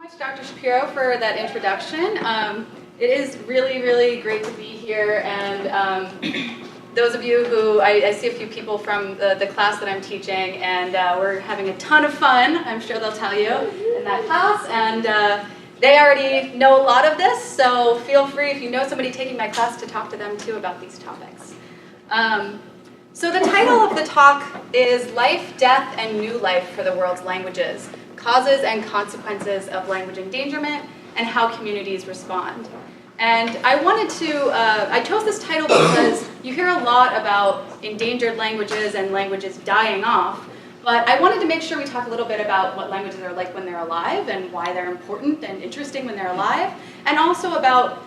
Thanks, Dr. Shapiro, for that introduction. It is really, really great to be here, and those of you who, I see a few people from the class that I'm teaching, and we're having a ton of fun, I'm sure they'll tell you, in that class, and they already know a lot of this, so feel free, if you know somebody taking my class, to talk to them too about these topics. So the title of the talk is Life, Death, and New Life for the World's Languages, Causes and Consequences of Language Endangerment, and How Communities Respond. And I chose this title because you hear a lot about endangered languages and languages dying off, but I wanted to make sure we talk a little bit about what languages are like when they're alive and why they're important and interesting when they're alive, and also about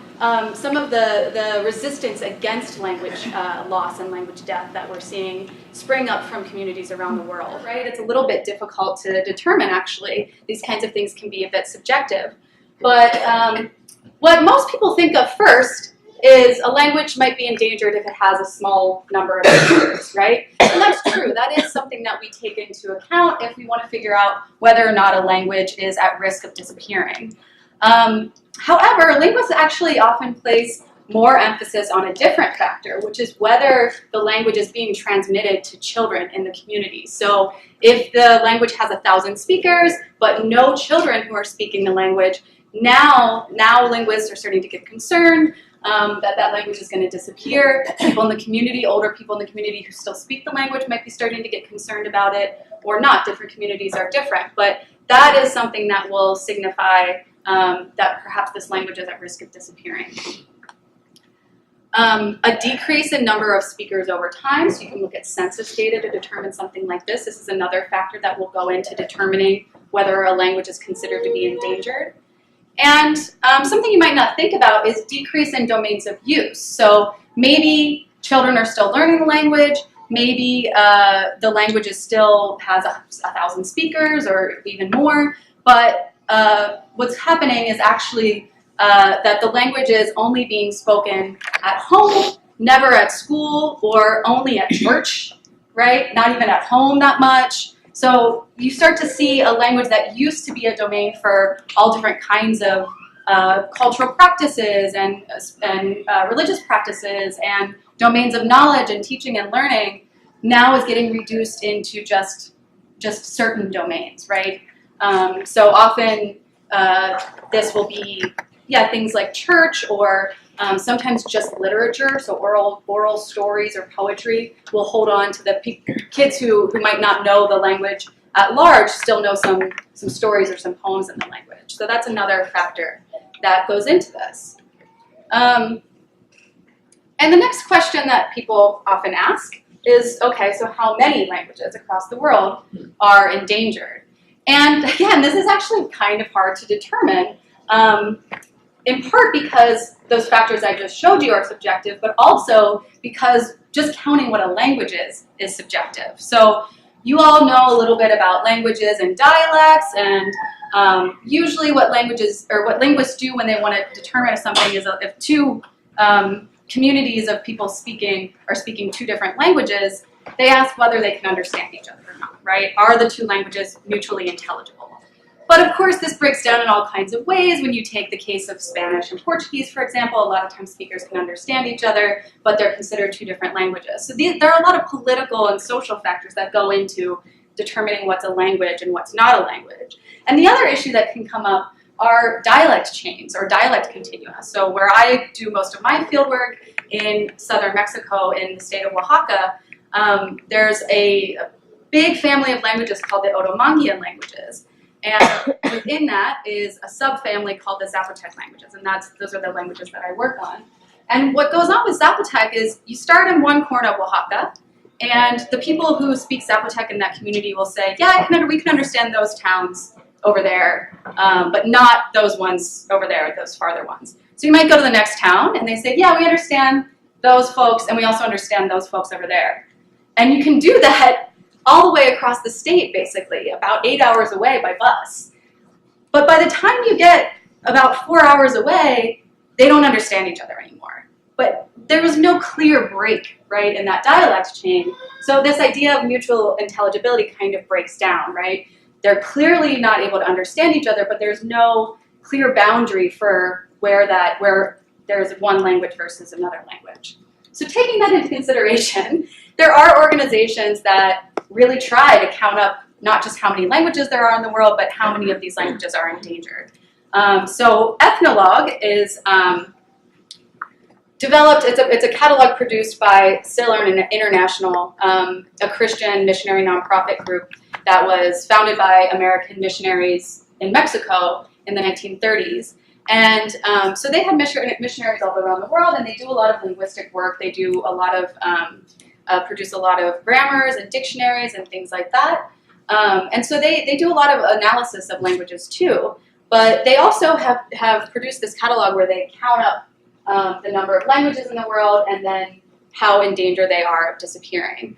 some of the resistance against language loss and language death that we're seeing spring up from communities around the world, right? It's a little bit difficult to determine, actually. These kinds of things can be a bit subjective. But what most people think of first is a language might be endangered if it has a small number of speakers, right? And that's true. That is something that we take into account if we want to figure out whether or not a language is at risk of disappearing. However, linguists actually often place more emphasis on a different factor, which is whether the language is being transmitted to children in the community. So if the language has 1,000 speakers, but no children who are speaking the language, now linguists are starting to get concerned that language is going to disappear. People in the community, older people in the community who still speak the language might be starting to get concerned about it, or not. Different communities are different, but that is something that will signify that perhaps this language is at risk of disappearing. A decrease in number of speakers over time, so you can look at census data to determine something like this. This is another factor that will go into determining whether a language is considered to be endangered. And something you might not think about is decrease in domains of use. So maybe children are still learning the language, maybe the language still has 1,000 speakers or even more, but what's happening is actually that the language is only being spoken at home, never at school, or only at church, right? Not even at home that much. So you start to see a language that used to be a domain for all different kinds of cultural practices and religious practices and domains of knowledge and teaching and learning now is getting reduced into just certain domains, right? So often this will be, things like church or sometimes just literature, so oral stories or poetry will hold on to the kids who might not know the language at large, still know some stories or some poems in the language. So that's another factor that goes into this. And the next question that people often ask is, okay, so how many languages across the world are endangered? And again, this is actually kind of hard to determine, in part because those factors I just showed you are subjective, but also because just counting what a language is subjective. So you all know a little bit about languages and dialects, and usually what linguists do when they want to determine something is if two communities of people are speaking two different languages, they ask whether they can understand each other or not, right? Are the two languages mutually intelligible? But of course, this breaks down in all kinds of ways. When you take the case of Spanish and Portuguese, for example, a lot of times speakers can understand each other, but they're considered two different languages. So there are a lot of political and social factors that go into determining what's a language and what's not a language. And the other issue that can come up are dialect chains or dialect continua. So where I do most of my fieldwork in southern Mexico in the state of Oaxaca, there's a big family of languages called the Otomanguean languages. And within that is a subfamily called the Zapotec languages, and those are the languages that I work on. And what goes on with Zapotec is you start in one corner of Oaxaca, and the people who speak Zapotec in that community will say, yeah, we can understand those towns over there, but not those ones over there, those farther ones. So you might go to the next town, and they say, yeah, we understand those folks, and we also understand those folks over there. And you can do that all the way across the state, basically, about 8 hours away by bus. But by the time you get about 4 hours away, they don't understand each other anymore. But there was no clear break, right, in that dialect chain. So this idea of mutual intelligibility kind of breaks down, right? they're clearly not able to understand each other, but there's no clear boundary for where there's one language versus another language. So taking that into consideration, there are organizations that really try to count up not just how many languages there are in the world, but how many of these languages are endangered. So Ethnologue is developed, it's a catalog produced by Sailor International, a Christian missionary nonprofit group that was founded by American missionaries in Mexico in the 1930s. And so they have missionaries all around the world, and they do a lot of linguistic work. They do a lot of, produce a lot of grammars and dictionaries and things like that. And so they do a lot of analysis of languages too. But they also have produced this catalog where they count up the number of languages in the world and then how in danger they are of disappearing.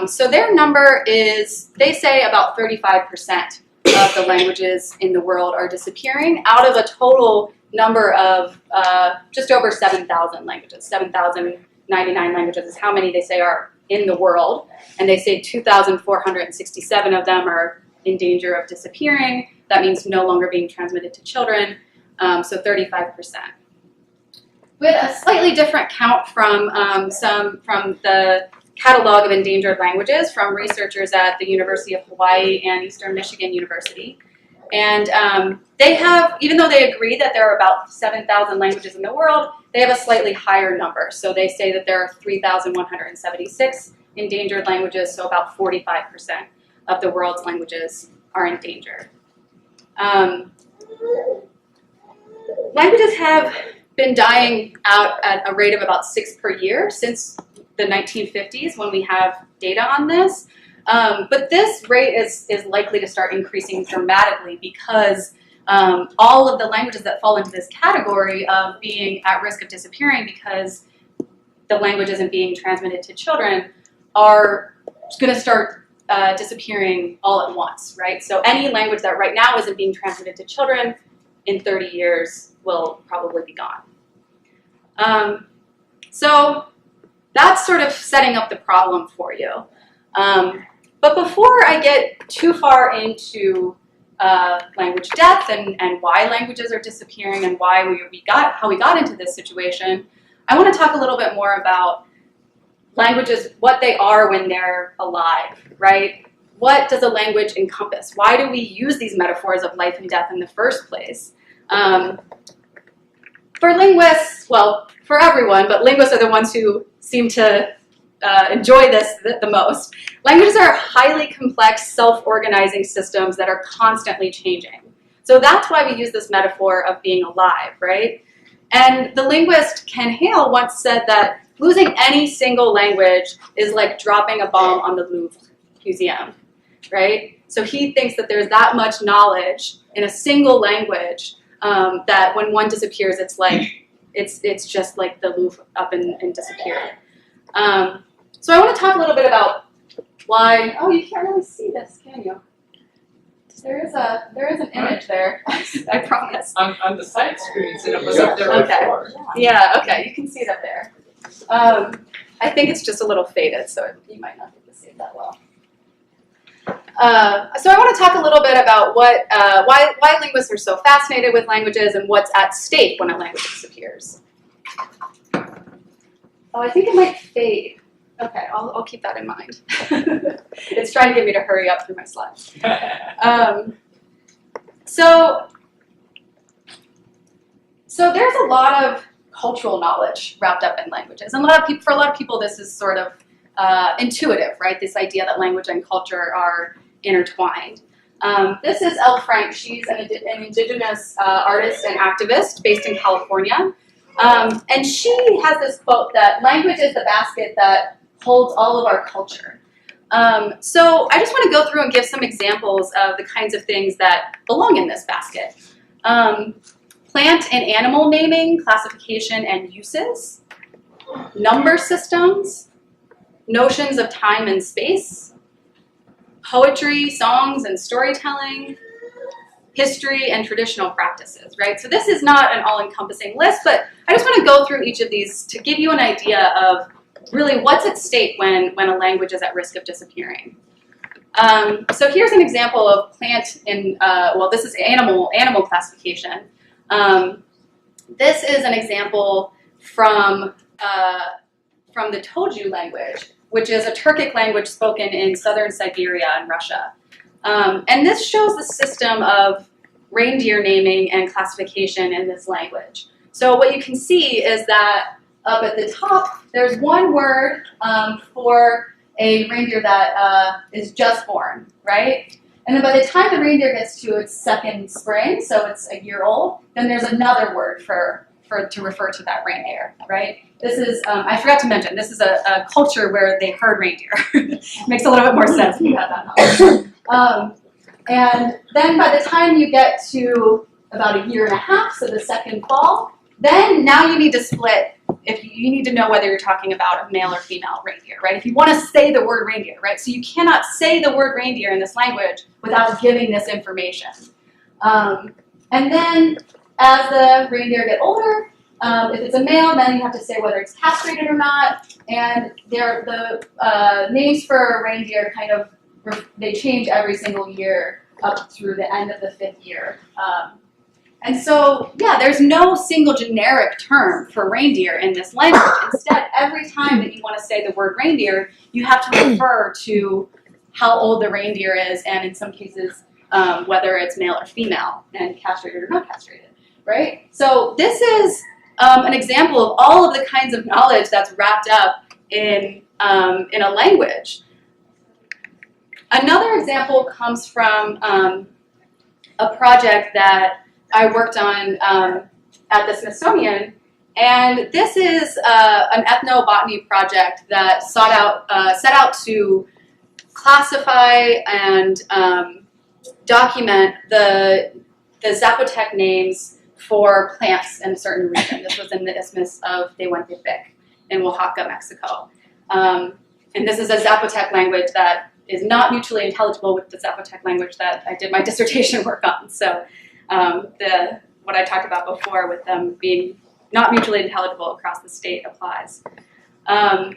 So their number is, they say about 35% of the languages in the world are disappearing out of a total number of just over 7,000 languages. 7,099 languages is how many they say are in the world. And they say 2,467 of them are in danger of disappearing. That means no longer being transmitted to children, so 35%. We had a slightly different count from the Catalog of Endangered Languages from researchers at the University of Hawaii and Eastern Michigan University. And they have, even though they agree that there are about 7,000 languages in the world, they have a slightly higher number. So they say that there are 3,176 endangered languages, so about 45% of the world's languages are endangered. Languages have been dying out at a rate of about 6 per year since the 1950s when we have data on this. But this rate is likely to start increasing dramatically because all of the languages that fall into this category of being at risk of disappearing because the language isn't being transmitted to children are going to start disappearing all at once, right? So any language that right now isn't being transmitted to children in 30 years will probably be gone. So that's sort of setting up the problem for you. But before I get too far into language death and why languages are disappearing and why how we got into this situation, I want to talk a little bit more about languages, what they are when they're alive, right? What does a language encompass? Why do we use these metaphors of life and death in the first place? For linguists, well, for everyone, but linguists are the ones who seem to enjoy this the most. Languages are highly complex, self-organizing systems that are constantly changing. So that's why we use this metaphor of being alive, right? And the linguist Ken Hale once said that losing any single language is like dropping a bomb on the Louvre Museum, right? So he thinks that there's that much knowledge in a single language that when one disappears, it's like it's just like the Louvre up and disappeared. So I want to talk a little bit about why. Oh, you can't really see this, can you? There is an image there. I promise. On the side screens, and it was up there before. Yeah. Okay. You can see it up there. I think it's just a little faded, so you might not be able to see it that well. So I want to talk a little bit about why linguists are so fascinated with languages and what's at stake when a language disappears. Oh, I think it might fade. Okay, I'll keep that in mind. It's trying to get me to hurry up through my slides. So there's a lot of cultural knowledge wrapped up in languages, and for a lot of people, this is sort of intuitive, right? This idea that language and culture are intertwined. This is Elle Frank. She's an indigenous artist and activist based in California. And she has this quote that language is the basket that holds all of our culture. So I just want to go through and give some examples of the kinds of things that belong in this basket. Plant and animal naming, classification and uses, number systems, notions of time and space, poetry, songs and storytelling, history, and traditional practices, right? So this is not an all-encompassing list, but I just want to go through each of these to give you an idea of really what's at stake when a language is at risk of disappearing. So here's an example of plant in, well, this is animal classification. This is an example from the Toju language, which is a Turkic language spoken in southern Siberia and Russia. And this shows the system of reindeer naming and classification in this language. So what you can see is that up at the top, there's one word for a reindeer that is just born, right? And then by the time the reindeer gets to its second spring, so it's a year old, then there's another word to refer to that reindeer, right? This is, I forgot to mention, this is a culture where they herd reindeer. Makes a little bit more sense when you have that knowledge. And then by the time you get to about a year and a half, so the second fall, then now you need to split. If you need to know whether you're talking about a male or female reindeer, right? If you want to say the word reindeer, right? So you cannot say the word reindeer in this language without giving this information. And then as the reindeer get older, if it's a male, then you have to say whether it's castrated or not. And the names for reindeer kind of, they change every single year up through the end of the 5th year. And so, yeah, there's no single generic term for reindeer in this language. Instead, every time that you want to say the word reindeer, you have to refer to how old the reindeer is, and in some cases, whether it's male or female, and castrated or not castrated, right? So this is an example of all of the kinds of knowledge that's wrapped up in a language. Another example comes from a project that I worked on at the Smithsonian, and this is an ethnobotany project that set out to classify and document the Zapotec names for plants in a certain region. This was in the Isthmus of Tehuantepec in Oaxaca, Mexico. And this is a Zapotec language that is not mutually intelligible with the Zapotec language that I did my dissertation work on. So what I talked about before with them being not mutually intelligible across the state applies. And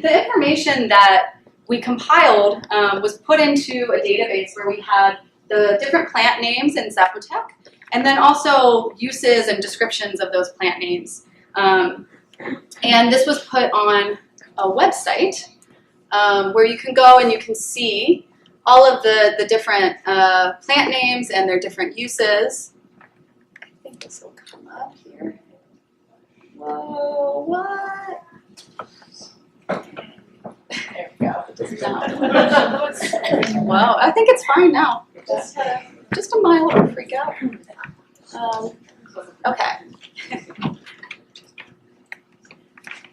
the information that we compiled was put into a database where we had the different plant names in Zapotec, and then also uses and descriptions of those plant names. And this was put on a website where you can go and you can see all of the different plant names and their different uses. I think this will come up here. Whoa, what? There we go. Wow, I think it's fine now. Just a mild freak out. Okay.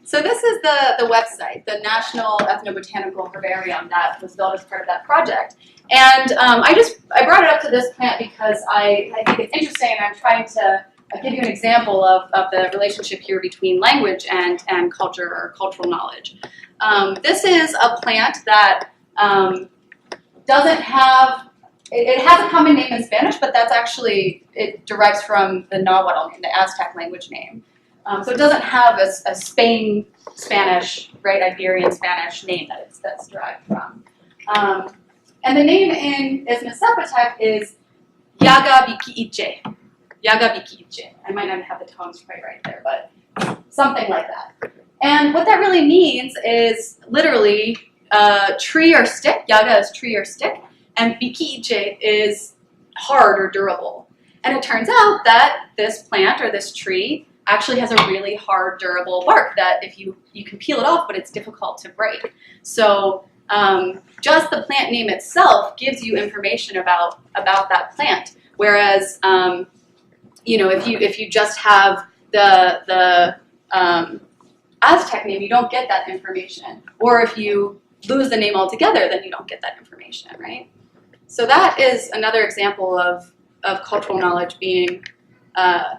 So this is the website, the National Ethnobotanical Herbarium that was built as part of that project. And I brought it up to this plant because I think it's interesting, and I'm trying to give you an example of the relationship here between language and culture or cultural knowledge. This is a plant that doesn't have, it has a common name in Spanish, but that's actually, it derives from the Nahuatl name, the Aztec language name. So it doesn't have a Spanish, right, Iberian Spanish name that's derived from. And the name in Isthmus Zapotec is Yagabikiiche. Yagabikiiche. I might not have the tones quite right there, but something like that. And what that really means is literally tree or stick. Yaga is tree or stick, and bikiiche is hard or durable. And it turns out that this plant or this tree actually has a really hard, durable bark that if you can peel it off, but it's difficult to break. So just the plant name itself gives you information about that plant. Whereas, you know, if you just have the Aztec name, you don't get that information. Or if you lose the name altogether, then you don't get that information, right? So that is another example of cultural knowledge being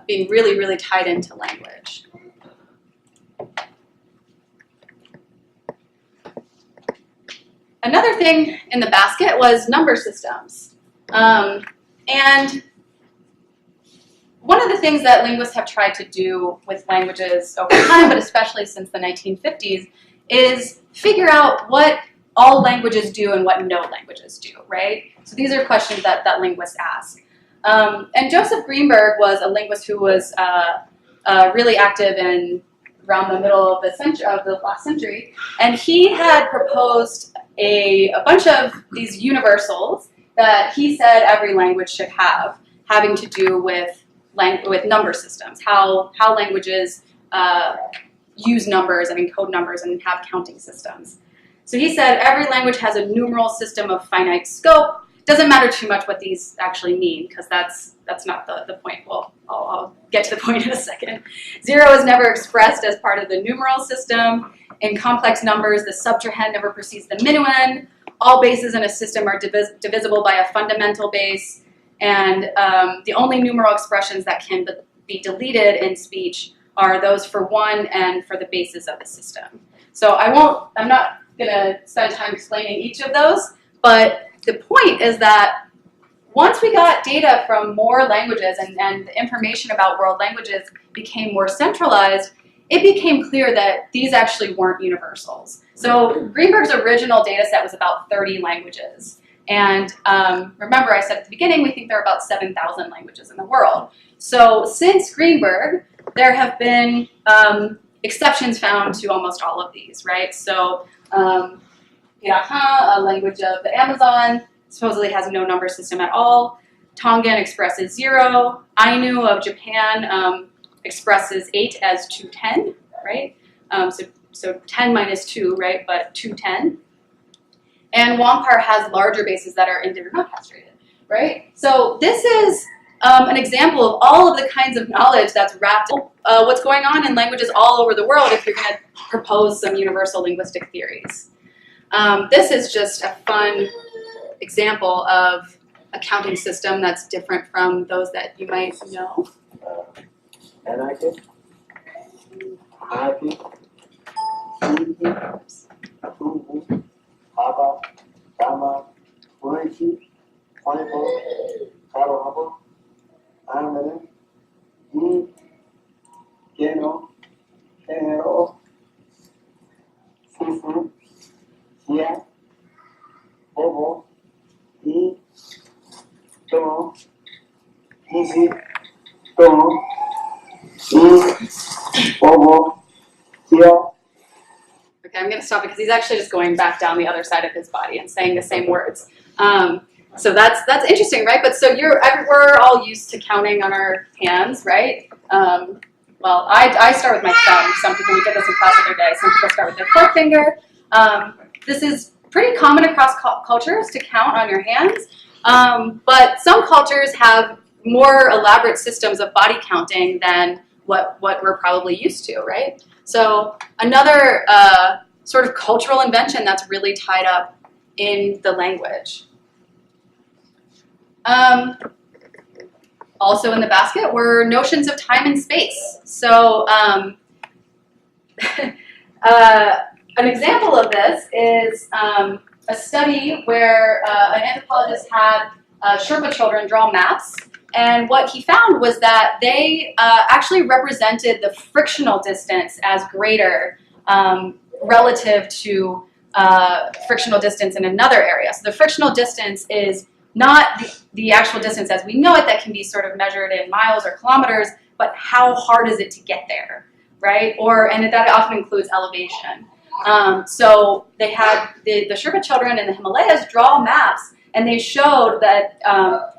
really, really tied into language. Another thing in the basket was number systems. And one of the things that linguists have tried to do with languages over time, but especially since the 1950s, is figure out what all languages do and what no languages do, right? So these are questions that linguists ask. And Joseph Greenberg was a linguist who was really active in around the middle of the last century, and he had proposed a bunch of these universals that he said every language should have, having to do with number systems, how languages use numbers and encode numbers and have counting systems. So he said every language has a numeral system of finite scope. Doesn't matter too much what these actually mean, because that's not the point. Well, I'll get to the point in a second. 0 is never expressed as part of the numeral system. In complex numbers, the subtrahend never precedes the minuend. All bases in a system are divisible by a fundamental base. And the only numeral expressions that can be deleted in speech are those for one and for the bases of the system. So I'm not going to spend time explaining each of those, but the point is that once we got data from more languages and the information about world languages became more centralized, it became clear that these actually weren't universals. So Greenberg's original data set was about 30 languages. And remember I said at the beginning, we think there are about 7,000 languages in the world. So since Greenberg, there have been exceptions found to almost all of these, right? So Piraha, a language of the Amazon, supposedly has no number system at all. Tongan expresses 0. Ainu of Japan expresses 8 as 210, right? So 10 minus 2, right? But 210. And Wampar has larger bases that are indent or not castrated, right? So this is an example of all of the kinds of knowledge that's wrapped in what's going on in languages all over the world if you're going to propose some universal linguistic theories. This is just a fun example of a counting system that's different from those that you might know. Anarchy, Anarchy, Tubu, Haba, Dama, Ureshi, Poinebo, Karohabo, Amene, Yi, Geno, Kenero, Fufu, Sia, Bobo, E, Tomo, Easy, Tomo, Bobo, Sia. Okay, I'm going to stop because he's actually just going back down the other side of his body and saying the same words. So that's interesting, right? But so we're all used to counting on our hands, right? Well, I start with my thumb. Some people, we get this in class every day. Some people start with their forefinger. This is pretty common across cultures to count on your hands. But some cultures have more elaborate systems of body counting than what we're probably used to, right? So another sort of cultural invention that's really tied up in the language. Also in the basket were notions of time and space. So an example of this is a study where an anthropologist had Sherpa children draw maps. And what he found was that they actually represented the frictional distance as greater relative to frictional distance in another area. So the frictional distance is not the actual distance as we know it that can be sort of measured in miles or kilometers, but how hard is it to get there, right? And that often includes elevation. So they had the Sherpa children in the Himalayas draw maps, and they showed that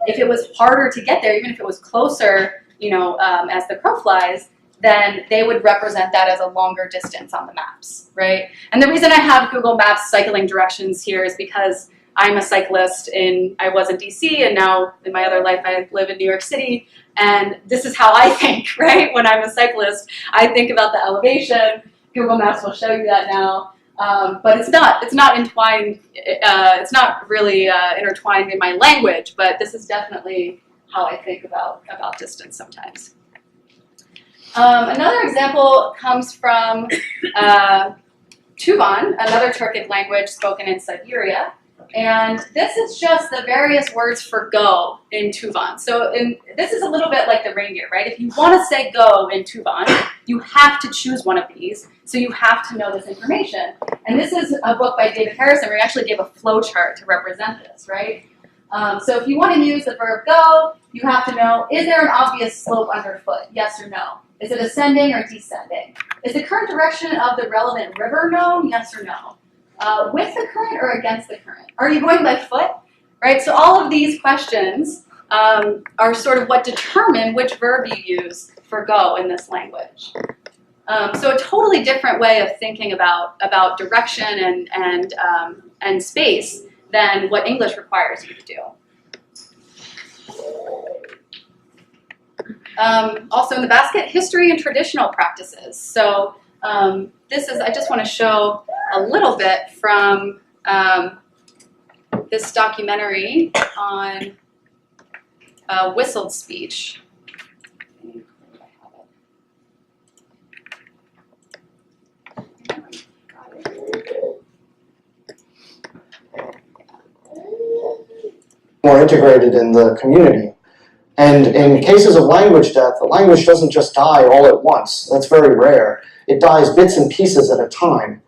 if it was harder to get there, even if it was closer, as the crow flies, then they would represent that as a longer distance on the maps, right? And the reason I have Google Maps cycling directions here is because I'm a cyclist I was in DC, and now in my other life I live in New York City, and this is how I think, right? When I'm a cyclist, I think about the elevation. Google Maps will show you that now. But it's not entwined, it's not really intertwined in my language, but this is definitely how I think about distance sometimes. Another example comes from Tuvan, another Turkic language spoken in Siberia. And this is just the various words for go in Tuvan. So this is a little bit like the reindeer, right? If you want to say go in Tuvan, you have to choose one of these. So you have to know this information. And this is a book by David Harrison where he actually gave a flow chart to represent this, right? So if you want to use the verb go, you have to know, is there an obvious slope underfoot? Yes or no? Is it ascending or descending? Is the current direction of the relevant river known? Yes or no? With the current or against the current? Are you going by foot? Right? So all of these questions are sort of what determine which verb you use for go in this language. So a totally different way of thinking about direction and space than what English requires you to do. Also in the basket, history and traditional practices. So this is, I just want to show a little bit from this documentary on whistled speech. More integrated in the community. And in cases of language death, the language doesn't just die all at once. That's very rare. It dies bits and pieces at a time.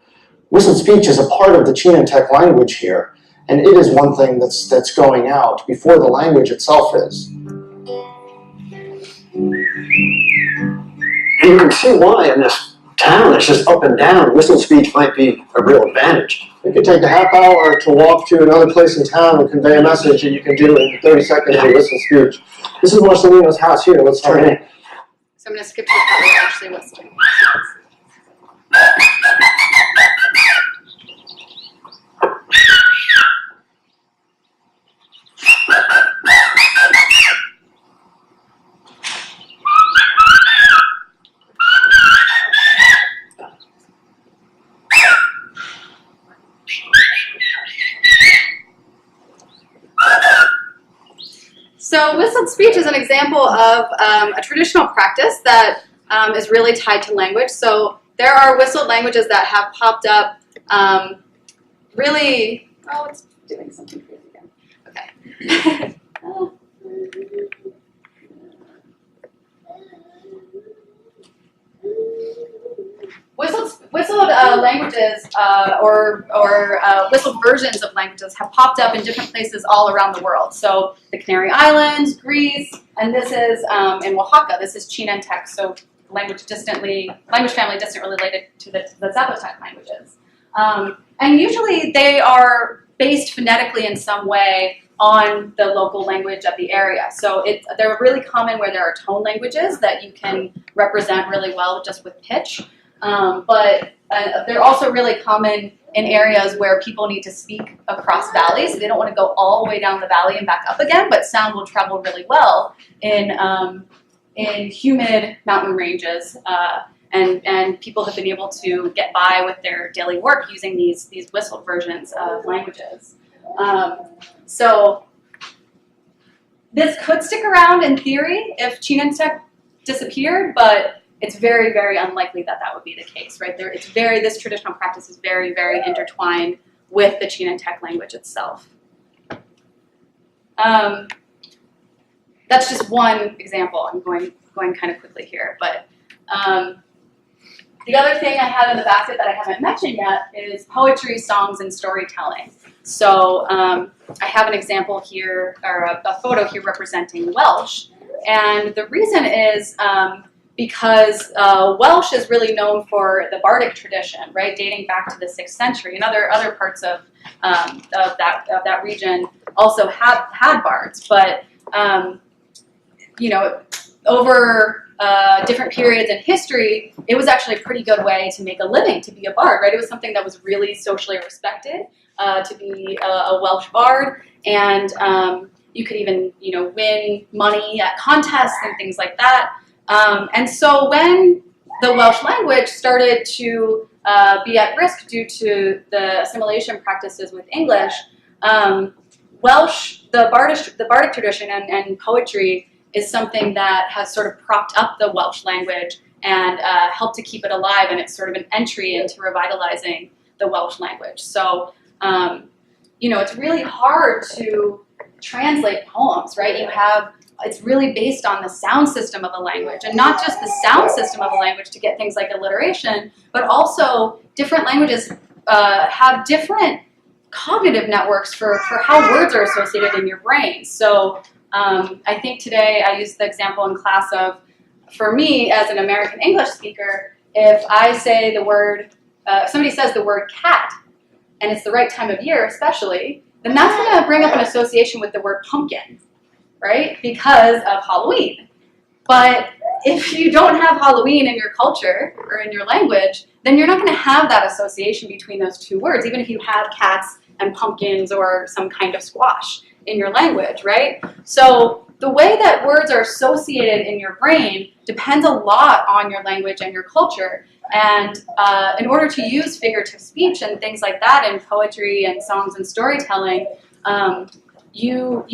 Whistled speech is a part of the Chinantec language here, and it is one thing that's going out before the language itself is. And you can see why in this town that's just up and down, whistled speech might be a real advantage. It could take a half hour to walk to another place in town and convey a message, and you can do it in 30 seconds with whistled speech. This is Marcelino's house here. Let's turn in. So I'm going to skip to the part where actually whistling. So whistled speech is an example of a traditional practice that is really tied to language. So there are whistled languages that have popped up really, oh, it's doing something crazy again. Okay. Whistled languages or whistled versions of languages have popped up in different places all around the world. So the Canary Islands, Greece, and this is in Oaxaca. This is Chinantec, so language family distantly related to the Zapotec languages. And usually they are based phonetically in some way on the local language of the area. So they're really common where there are tone languages that you can represent really well just with pitch. But they're also really common in areas where people need to speak across valleys. They don't want to go all the way down the valley and back up again, but sound will travel really well in humid mountain ranges. And people have been able to get by with their daily work using these whistled versions of languages. So this could stick around in theory if Chinantec disappeared, but it's very, very unlikely that that would be the case, right? This traditional practice is very, very intertwined with the Chinantec language itself. That's just one example. I'm going kind of quickly here, but the other thing I have in the basket that I haven't mentioned yet is poetry, songs, and storytelling. So I have an example here, or a photo here representing Welsh, and the reason is because Welsh is really known for the bardic tradition, right, dating back to the 6th century, and other parts of that region also had bards, but you know, over different periods in history, it was actually a pretty good way to make a living, to be a bard, right? It was something that was really socially respected, to be a Welsh bard, and you could even, you know, win money at contests and things like that. And so when the Welsh language started to be at risk due to the assimilation practices with English, Welsh, the bardic tradition and poetry is something that has sort of propped up the Welsh language and helped to keep it alive, and it's sort of an entry into revitalizing the Welsh language. So it's really hard to translate poems, right? It's really based on the sound system of a language, and not just the sound system of a language to get things like alliteration, but also different languages have different cognitive networks for how words are associated in your brain. So I think today I used the example in class of, for me as an American English speaker, if I say the word, if somebody says the word cat, and it's the right time of year especially, then that's going to bring up an association with the word pumpkin, right? Because of Halloween. But if you don't have Halloween in your culture or in your language, then you're not going to have that association between those two words, even if you have cats and pumpkins or some kind of squash in your language, right? So the way that words are associated in your brain depends a lot on your language and your culture. And in order to use figurative speech and things like that in poetry and songs and storytelling, you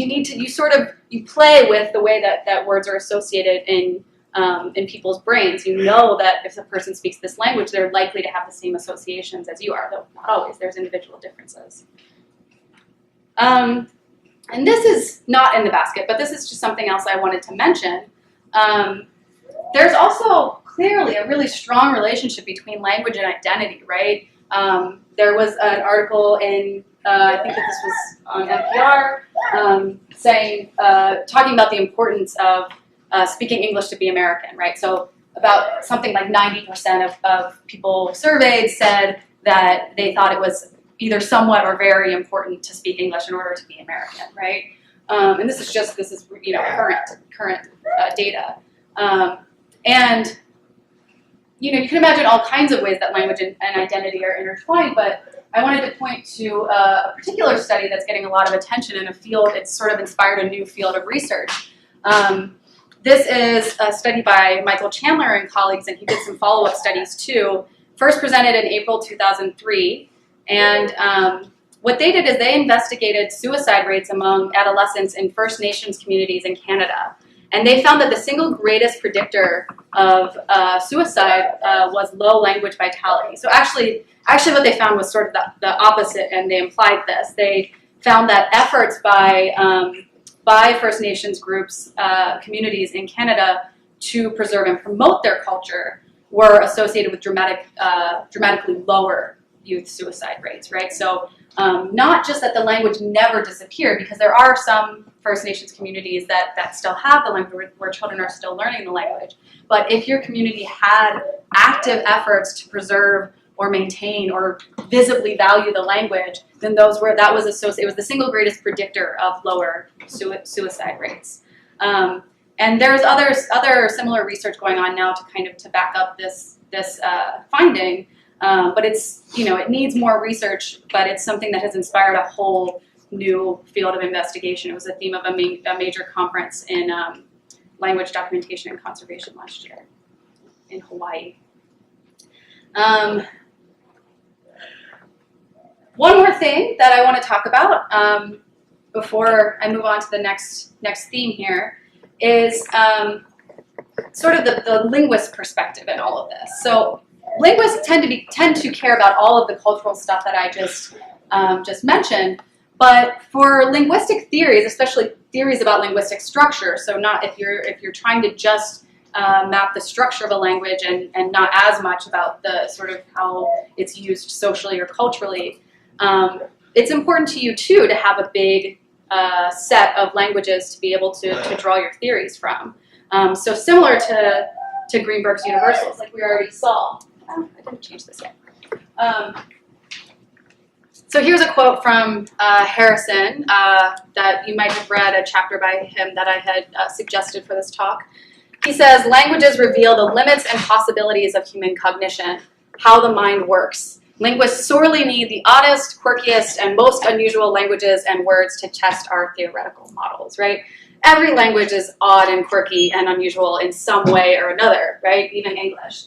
play with the way that words are associated in people's brains. You know that if a person speaks this language, they're likely to have the same associations as you are, though not always. There's individual differences. And this is not in the basket, but this is just something else I wanted to mention. There's also clearly a really strong relationship between language and identity, right? There was an article in, I think that this was on NPR, talking about the importance of speaking English to be American, right? So about something like 90% of people surveyed said that they thought it was either somewhat or very important to speak English in order to be American, right? And this is current data. And you can imagine all kinds of ways that language and identity are intertwined, but I wanted to point to a particular study that's getting a lot of attention in a field. It's sort of inspired a new field of research. This is a study by Michael Chandler and colleagues, and he did some follow-up studies too. First presented in April 2003, and what they did is they investigated suicide rates among adolescents in First Nations communities in Canada. And they found that the single greatest predictor of suicide was low language vitality. So actually what they found was sort of the opposite, and they implied this. They found that efforts by First Nations groups, communities in Canada to preserve and promote their culture were associated with dramatically lower youth suicide rates, right? So not just that the language never disappeared, because there are some First Nations communities that still have the language, where children are still learning the language. But if your community had active efforts to preserve or maintain or visibly value the language, then that was associated. It was the single greatest predictor of lower suicide rates. And there's other similar research going on now to back up this finding. But it needs more research, but it's something that has inspired a whole new field of investigation. It was a theme of a major conference in language documentation and conservation last year in Hawaii. One more thing that I want to talk about before I move on to the next theme here is sort of the linguist perspective in all of this. So linguists tend to care about all of the cultural stuff that I just mentioned, but for linguistic theories, especially theories about linguistic structure, so not if you're trying to just map the structure of a language and not as much about the sort of how it's used socially or culturally, it's important to you too to have a big set of languages to be able to draw your theories from. So similar to Greenberg's universals, like we already saw. I didn't change this yet. So here's a quote from Harrison that you might have read a chapter by him that I had suggested for this talk. He says, "Languages reveal the limits and possibilities of human cognition, how the mind works. Linguists sorely need the oddest, quirkiest, and most unusual languages and words to test our theoretical models," right? Every language is odd and quirky and unusual in some way or another, right? Even English.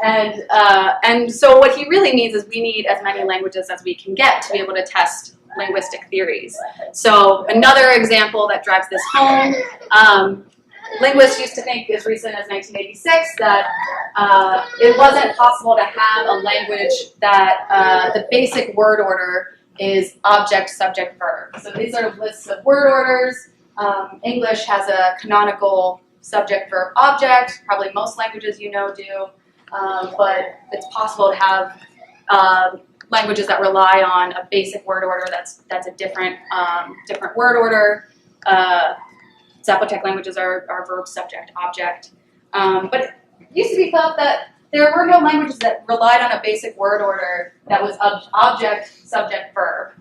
And so what he really means is we need as many languages as we can get to be able to test linguistic theories. So another example that drives this home, linguists used to think as recent as 1986 that it wasn't possible to have a language that the basic word order is object, subject, verb. So these are lists of word orders. English has a canonical subject, verb, object. Probably most languages do. But it's possible to have languages that rely on a basic word order that's a different word order. Zapotec languages are verb, subject, object. But it used to be thought that there were no languages that relied on a basic word order that was object, subject, verb.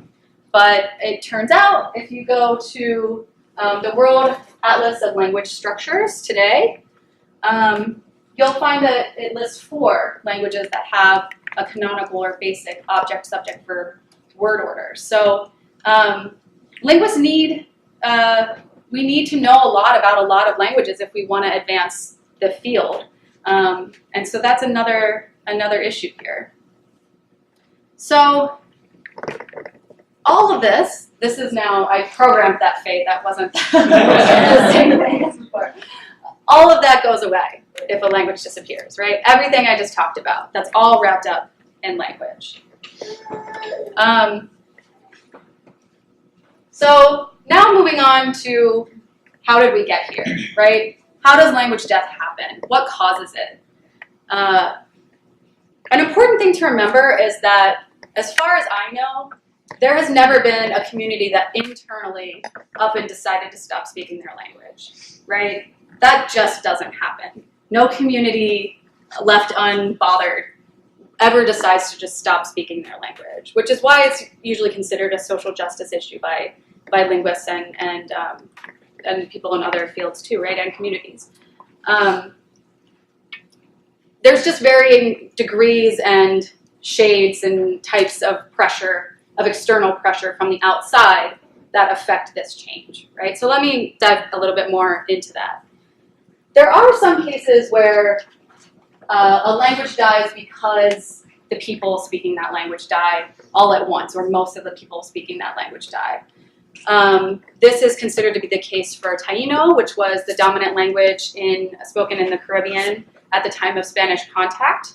But it turns out if you go to the World Atlas of Language Structures today, you'll find that it lists 4 languages that have a canonical or basic object, subject, verb word order. So linguists need to know a lot about a lot of languages if we want to advance the field. And so that's another issue here. So all of this is now, I programmed that fade, that wasn't the same thing as before. All of that goes away if a language disappears, right? Everything I just talked about, that's all wrapped up in language. So now moving on to how did we get here, right? How does language death happen? What causes it? An important thing to remember is that, as far as I know, there has never been a community that internally up and decided to stop speaking their language, right? That just doesn't happen. No community left unbothered ever decides to just stop speaking their language, which is why it's usually considered a social justice issue by linguists and people in other fields too, right, and communities. There's just varying degrees and shades and types of pressure, of external pressure from the outside that affect this change, right? So let me dive a little bit more into that. There are some cases where a language dies because the people speaking that language die all at once, or most of the people speaking that language die. This is considered to be the case for Taino, which was the dominant language spoken in the Caribbean at the time of Spanish contact.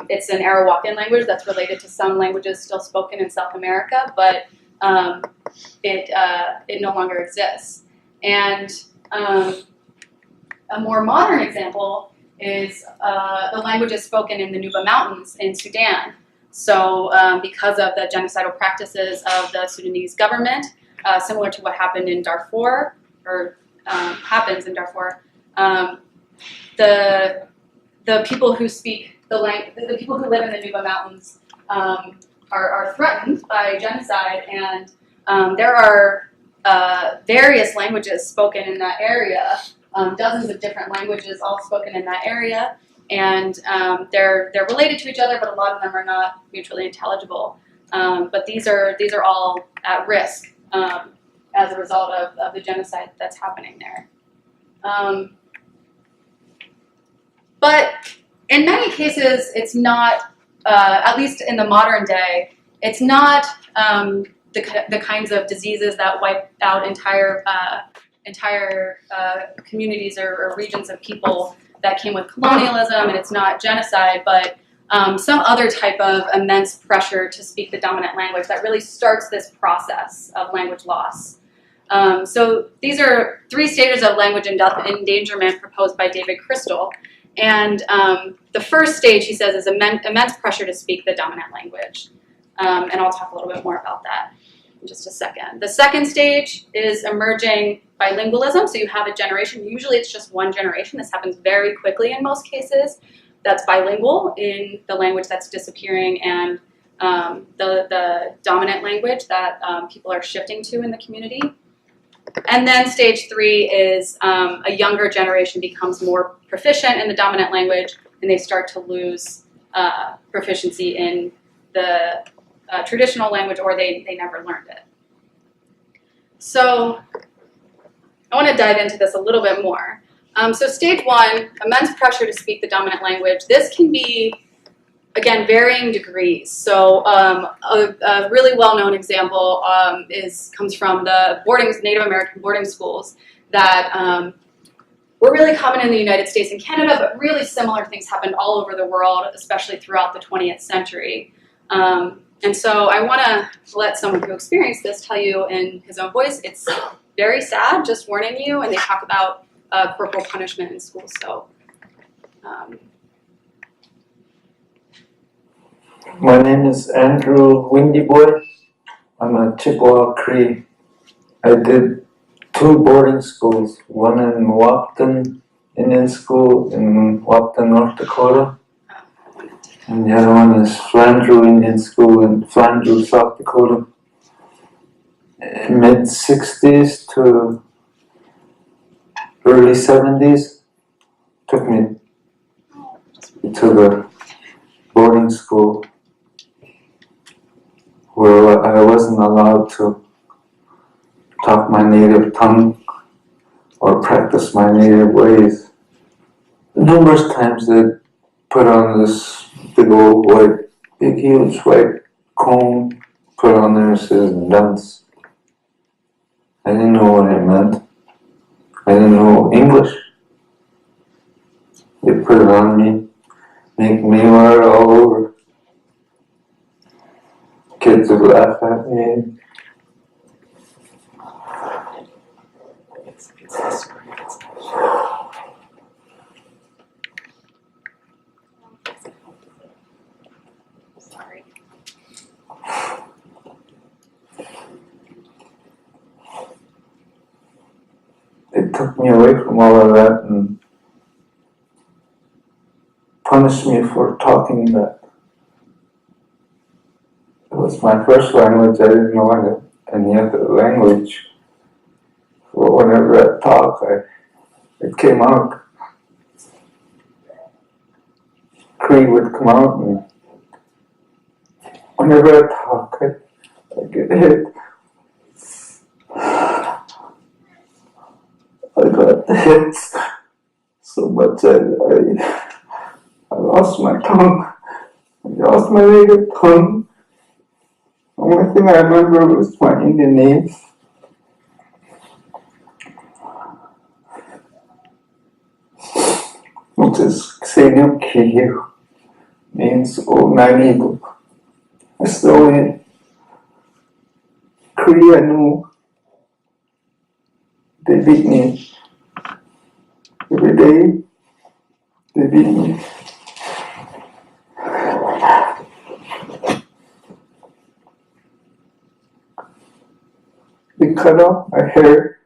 It's an Arawakan language that's related to some languages still spoken in South America, but it no longer exists. And a more modern example is the languages spoken in the Nuba Mountains in Sudan. So because of the genocidal practices of the Sudanese government, similar to what happened in Darfur, or happens in Darfur, the people who speak the people who live in the Nuba Mountains are threatened by genocide, and there are various languages spoken in that area, dozens of different languages all spoken in that area, and they're related to each other, but a lot of them are not mutually intelligible. But these are all at risk as a result of the genocide that's happening there. But in many cases, it's not, at least in the modern day, it's not the kinds of diseases that wipe out entire communities or regions of people that came with colonialism, and it's not genocide, but some other type of immense pressure to speak the dominant language that really starts this process of language loss. So these are 3 stages of language endangerment proposed by David Crystal. And the first stage, he says, is immense pressure to speak the dominant language. And I'll talk a little bit more about that in just a second. The second stage is emerging bilingualism. So you have a generation, usually it's just one generation. This happens very quickly in most cases. That's bilingual in the language that's disappearing and the dominant language that people are shifting to in the community. And then stage 3 is a younger generation becomes more proficient in the dominant language, and they start to lose proficiency in the traditional language, or they never learned it. So I want to dive into this a little bit more. So stage 1, immense pressure to speak the dominant language. This can be, again, varying degrees. So a really well-known example comes from the Native American boarding schools that were really common in the United States and Canada, but really similar things happened all over the world, especially throughout the 20th century. And so I want to let someone who experienced this tell you in his own voice. It's very sad, just warning you, and they talk about corporal punishment in schools. So. My name is Andrew Windy Boy. I'm a Chippewa Cree. I did 2 boarding schools, one in Wapton Indian School in Wapton, North Dakota, and the other one is Flandreau Indian School in Flandreau, South Dakota. Mid-60s to early 70s, took me to the boarding school where I wasn't allowed to talk my native tongue or practice my native ways. Numerous times they put on this big old white, big huge white cone, put on there and says dunce. I didn't know what it meant. I didn't know English. They put it on me, make me wear it all over. Kids would laugh at me. Sorry. They took me away from all of that and punished me for talking that. It was my first language. I didn't know any other language. So whenever I talk, it came out. Cree would come out, and whenever I talk, I get hit. I got hit so much I lost my tongue. I lost my native tongue. The only thing I remember was my Indian name. Which is Xenu Kiyu, means old man eagle. That's the only Cree I knew. They beat me. Every day, they beat me. They cut off my hair,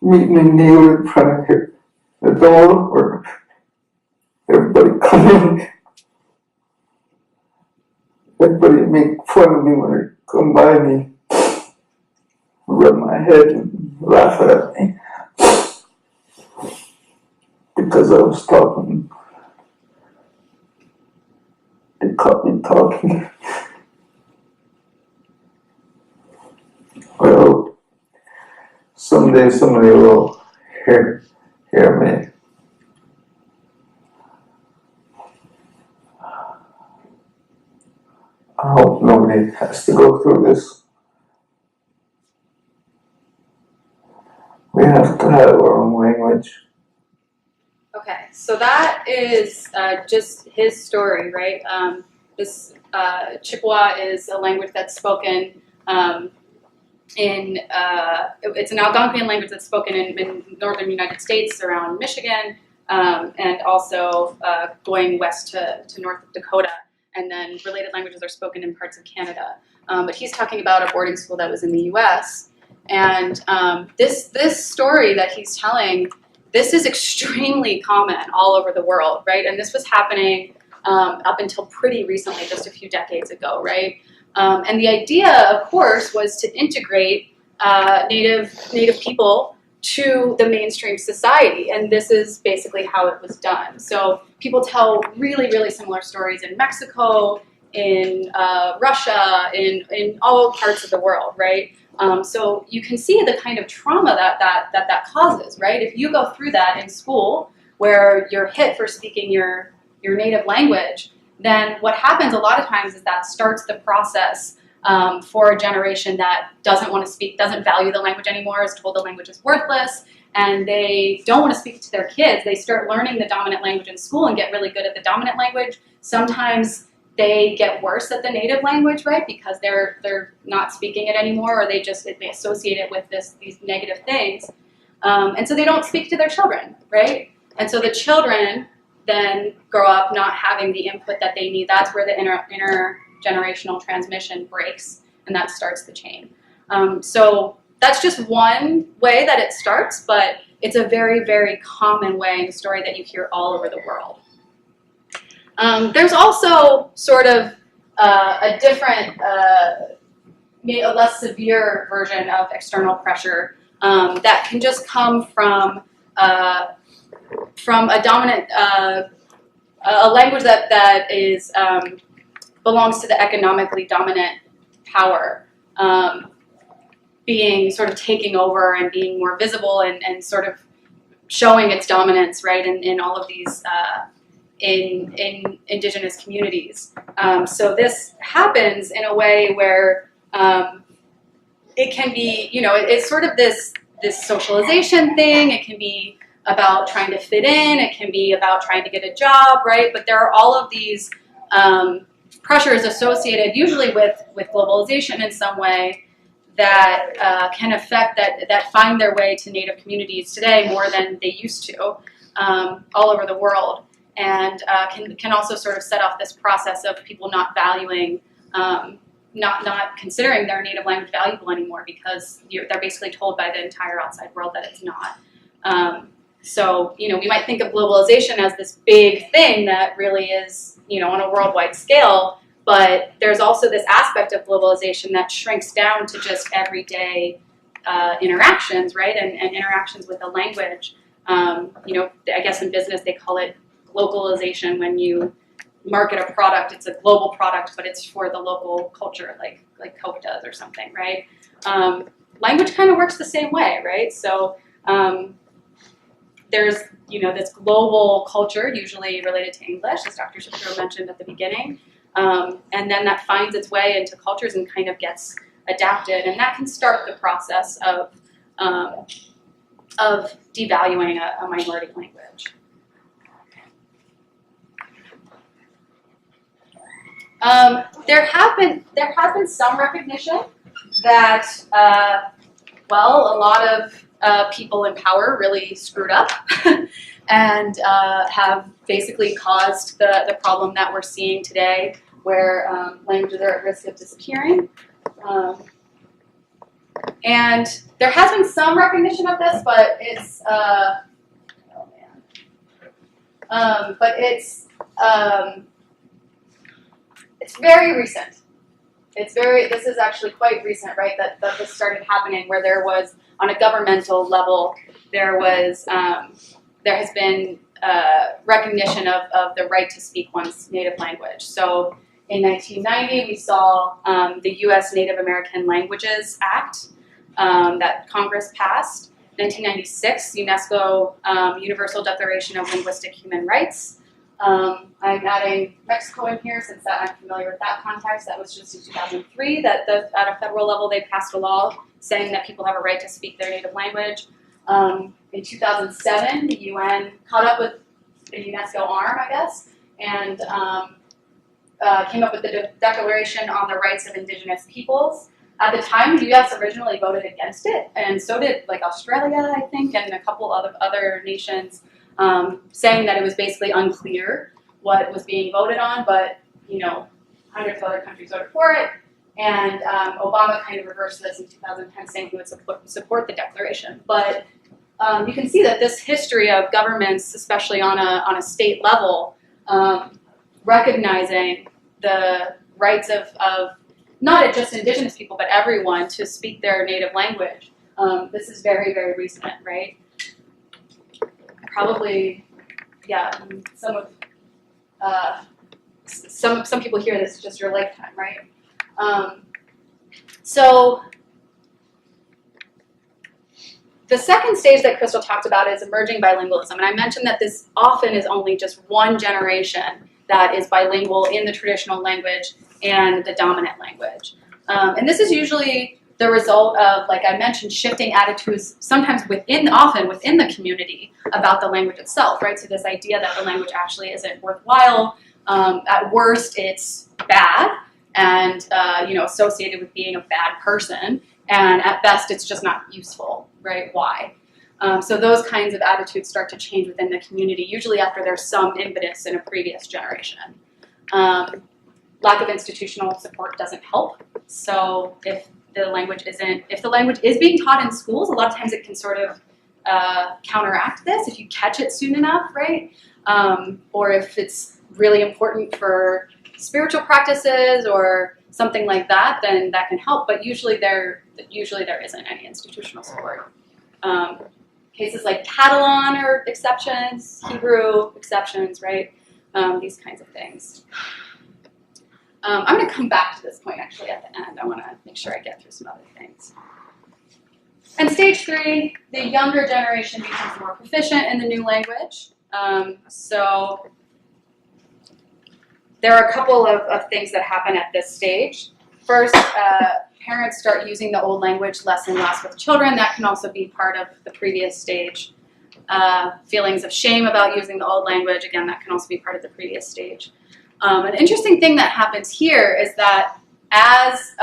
meet me kneel in front of the door where everybody come in. Everybody make fun of me when they come by me, rub my head and laugh at me because I was talking. They caught me talking. Well, someday somebody will hear me. I hope nobody has to go through this. We have to have our own language. Okay, so that is just his story, right? This Chippewa is a language that's spoken it's an Algonquian language that's spoken in northern United States around Michigan, and also going west to North Dakota. And then related languages are spoken in parts of Canada. But he's talking about a boarding school that was in the U.S. And this story that he's telling, this is extremely common all over the world, right? And this was happening up until pretty recently, just a few decades ago, right? And the idea, of course, was to integrate Native people to the mainstream society, and this is basically how it was done. So people tell really, really similar stories in Mexico, in Russia, in all parts of the world, right? So you can see the kind of trauma that causes, right? If you go through that in school, where you're hit for speaking your native language, then what happens a lot of times is that starts the process for a generation that doesn't want to speak, doesn't value the language anymore, is told the language is worthless, and they don't want to speak to their kids. They start learning the dominant language in school and get really good at the dominant language. Sometimes they get worse at the native language, right? Because they're not speaking it anymore, or they associate it with these negative things, and so they don't speak to their children, right? And so the children then grow up not having the input that they need. That's where the intergenerational transmission breaks, and that starts the chain. So that's just one way that it starts, but it's a very, very common way in the story that you hear all over the world. There's also sort of a different, a less severe version of external pressure that can just come from a dominant, a language that is belongs to the economically dominant power, being sort of taking over and being more visible and sort of showing its dominance, right, in all of these in indigenous communities. So this happens in a way where it can be, it's sort of this socialization thing. It can be about trying to fit in. It can be about trying to get a job, right? But there are all of these pressures associated, usually with globalization in some way, that can affect, that find their way to Native communities today more than they used to, all over the world, and can also sort of set off this process of people not valuing, not considering their native language valuable anymore, because they're basically told by the entire outside world that it's not. So, we might think of globalization as this big thing that really is, on a worldwide scale, but there's also this aspect of globalization that shrinks down to just everyday interactions, right? And interactions with the language. I guess in business they call it localization. When you market a product, it's a global product, but it's for the local culture, like Coke does or something, right? Language kind of works the same way, right? So there's this global culture, usually related to English, as Dr. Shapiro mentioned at the beginning, and then that finds its way into cultures and kind of gets adapted, and that can start the process of devaluing a minority language. There has been some recognition that a lot of people in power really screwed up and have basically caused the problem that we're seeing today, where languages are at risk of disappearing. And there has been some recognition of this, but it's it's very recent. This is actually quite recent, right, that this started happening, where there was, on a governmental level, there has been recognition of the right to speak one's native language. So in 1990, we saw the U.S. Native American Languages Act that Congress passed. 1996, UNESCO Universal Declaration of Linguistic Human Rights. I'm adding Mexico in here since I'm familiar with that context. That was just in 2003 that at a federal level they passed a law saying that people have a right to speak their native language. In 2007, the UN caught up with the UNESCO arm, I guess, and came up with the Declaration on the Rights of Indigenous Peoples. At the time, the U.S. originally voted against it, and so did Australia, I think, and a couple of other nations, saying that it was basically unclear what was being voted on, but hundreds of other countries voted for it, and Obama kind of reversed this in 2010, saying he would support the declaration. But you can see that this history of governments, especially on a state level, recognizing the rights of not just Indigenous people, but everyone to speak their native language. This is very, very recent, right? Probably, yeah. Some people hear this just your lifetime, right? So the second stage that Crystal talked about is emerging bilingualism, and I mentioned that this often is only just one generation that is bilingual in the traditional language and the dominant language. And this is usually the result of, like I mentioned, shifting attitudes, sometimes often within the community about the language itself, right? So this idea that the language actually isn't worthwhile, At worst, it's bad and associated with being a bad person. And at best, it's just not useful, right? Why? So those kinds of attitudes start to change within the community, usually after there's some impetus in a previous generation. Lack of institutional support doesn't help. So if the language is being taught in schools, a lot of times it can sort of counteract this if you catch it soon enough, right? Or if it's really important for spiritual practices or something like that, then that can help. But usually there isn't any institutional support. Cases like Catalan are exceptions, Hebrew exceptions, right? These kinds of things. I'm going to come back to this point actually at the end. I want to make sure I get through some other things. And stage 3, the younger generation becomes more proficient in the new language. So there are a couple of things that happen at this stage. First, parents start using the old language less and less with children. That can also be part of the previous stage. Feelings of shame about using the old language, again, that can also be part of the previous stage. An interesting thing that happens here is that as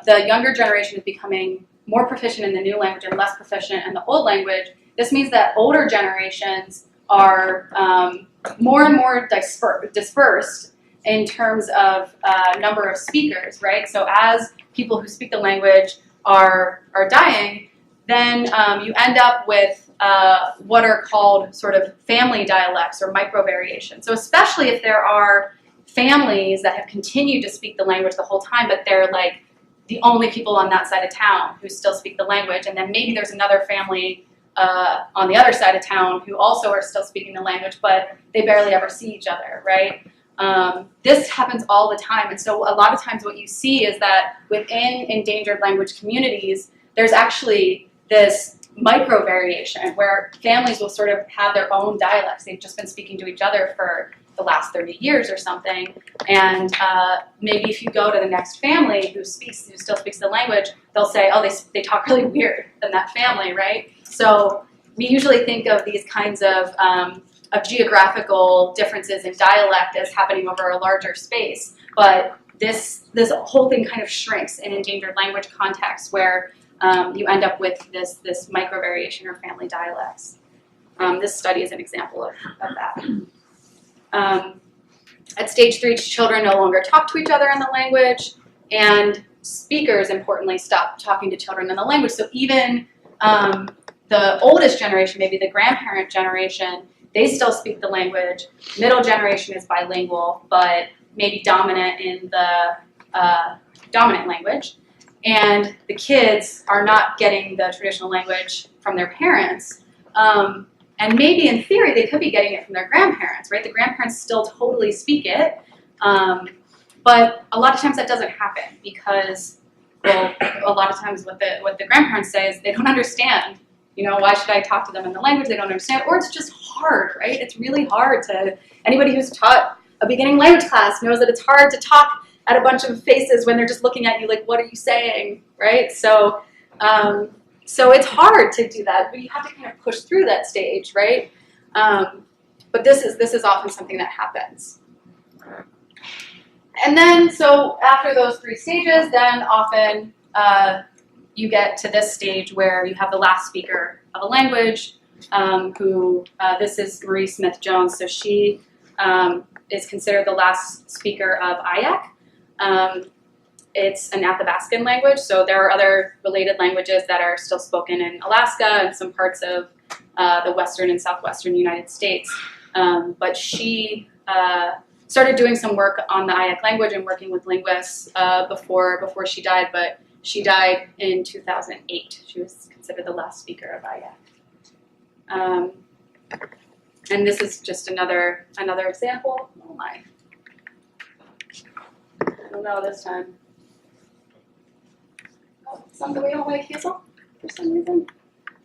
the younger generation is becoming more proficient in the new language and less proficient in the old language, this means that older generations are more and more dispersed in terms of number of speakers, right? So as people who speak the language are dying, then you end up with what are called sort of family dialects or micro-variations. So especially if there are families that have continued to speak the language the whole time, but they're like the only people on that side of town who still speak the language, and then maybe there's another family on the other side of town who also are still speaking the language, but they barely ever see each other, right? This happens all the time, and so a lot of times what you see is that within endangered language communities, there's actually this micro-variation where families will sort of have their own dialects. They've just been speaking to each other for the last 30 years or something, and maybe if you go to the next family who still speaks the language, they'll say, oh, they talk really weird in that family, right? So we usually think of these kinds of geographical differences in dialect as happening over a larger space, but this whole thing kind of shrinks in endangered language contexts where you end up with this micro-variation or family dialects. This study is an example of that. At stage 3, children no longer talk to each other in the language, and speakers, importantly, stop talking to children in the language. So even the oldest generation, maybe the grandparent generation, they still speak the language. Middle generation is bilingual, but maybe dominant in the dominant language. And the kids are not getting the traditional language from their parents. And maybe in theory, they could be getting it from their grandparents, right? The grandparents still totally speak it. But a lot of times that doesn't happen because, well, a lot of times what the grandparents say is they don't understand. You know, why should I talk to them in the language they don't understand? Or it's just hard, right? It's really hard to, anybody who's taught a beginning language class knows that it's hard to talk at a bunch of faces when they're just looking at you like, what are you saying, right? So it's hard to do that, but you have to kind of push through that stage, right? But this is often something that happens. And then, so after those 3 stages, then often you get to this stage where you have the last speaker of a language, this is Marie Smith-Jones, so she is considered the last speaker of Ayak. It's an Athabascan language, so there are other related languages that are still spoken in Alaska and some parts of the western and southwestern United States. But she started doing some work on the Ayak language and working with linguists before she died, but she died in 2008. She was considered the last speaker of Ayak. And this is just another example. Oh my. I don't know this time. Oh, something we don't like Hazel for some reason.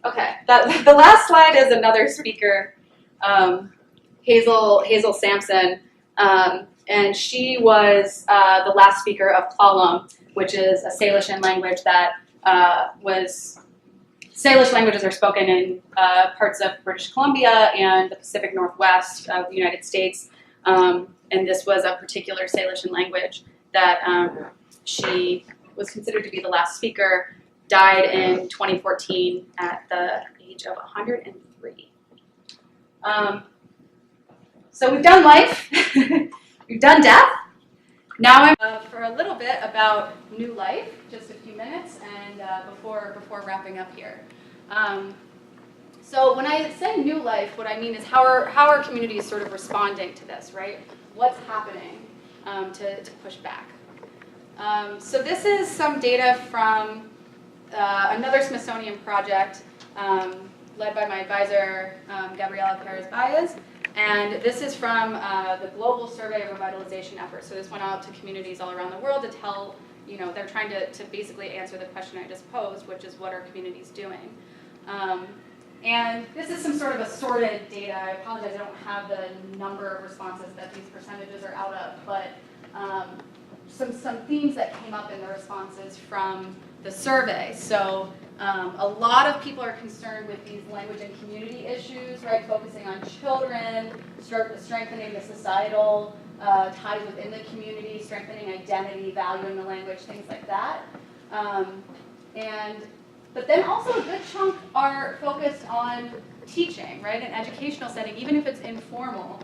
Okay, the last slide is another speaker, Hazel Sampson, and she was the last speaker of Klallam, which is a Salishan language that Salish languages are spoken in parts of British Columbia and the Pacific Northwest of the United States. And this was a particular Salishan language that she was considered to be the last speaker, died in 2014 at the age of 103. So we've done life, we've done death. Now I'm for a little bit about new life, just a few minutes, and before wrapping up here. So when I say new life, what I mean is how are communities sort of responding to this, right? What's happening to push back? So this is some data from another Smithsonian project led by my advisor, Gabriela Perez-Baez. And this is from the Global Survey of Revitalization Efforts. So this went out to communities all around the world to tell, they're trying to basically answer the question I just posed, which is what are communities doing? And this is some sort of assorted data. I apologize, I don't have the number of responses that these percentages are out of, but some themes that came up in the responses from the survey. So a lot of people are concerned with these language and community issues, right? Focusing on children, strengthening the societal ties within the community, strengthening identity, valuing the language, things like that. But then also a good chunk are focused on teaching, right? An educational setting, even if it's informal.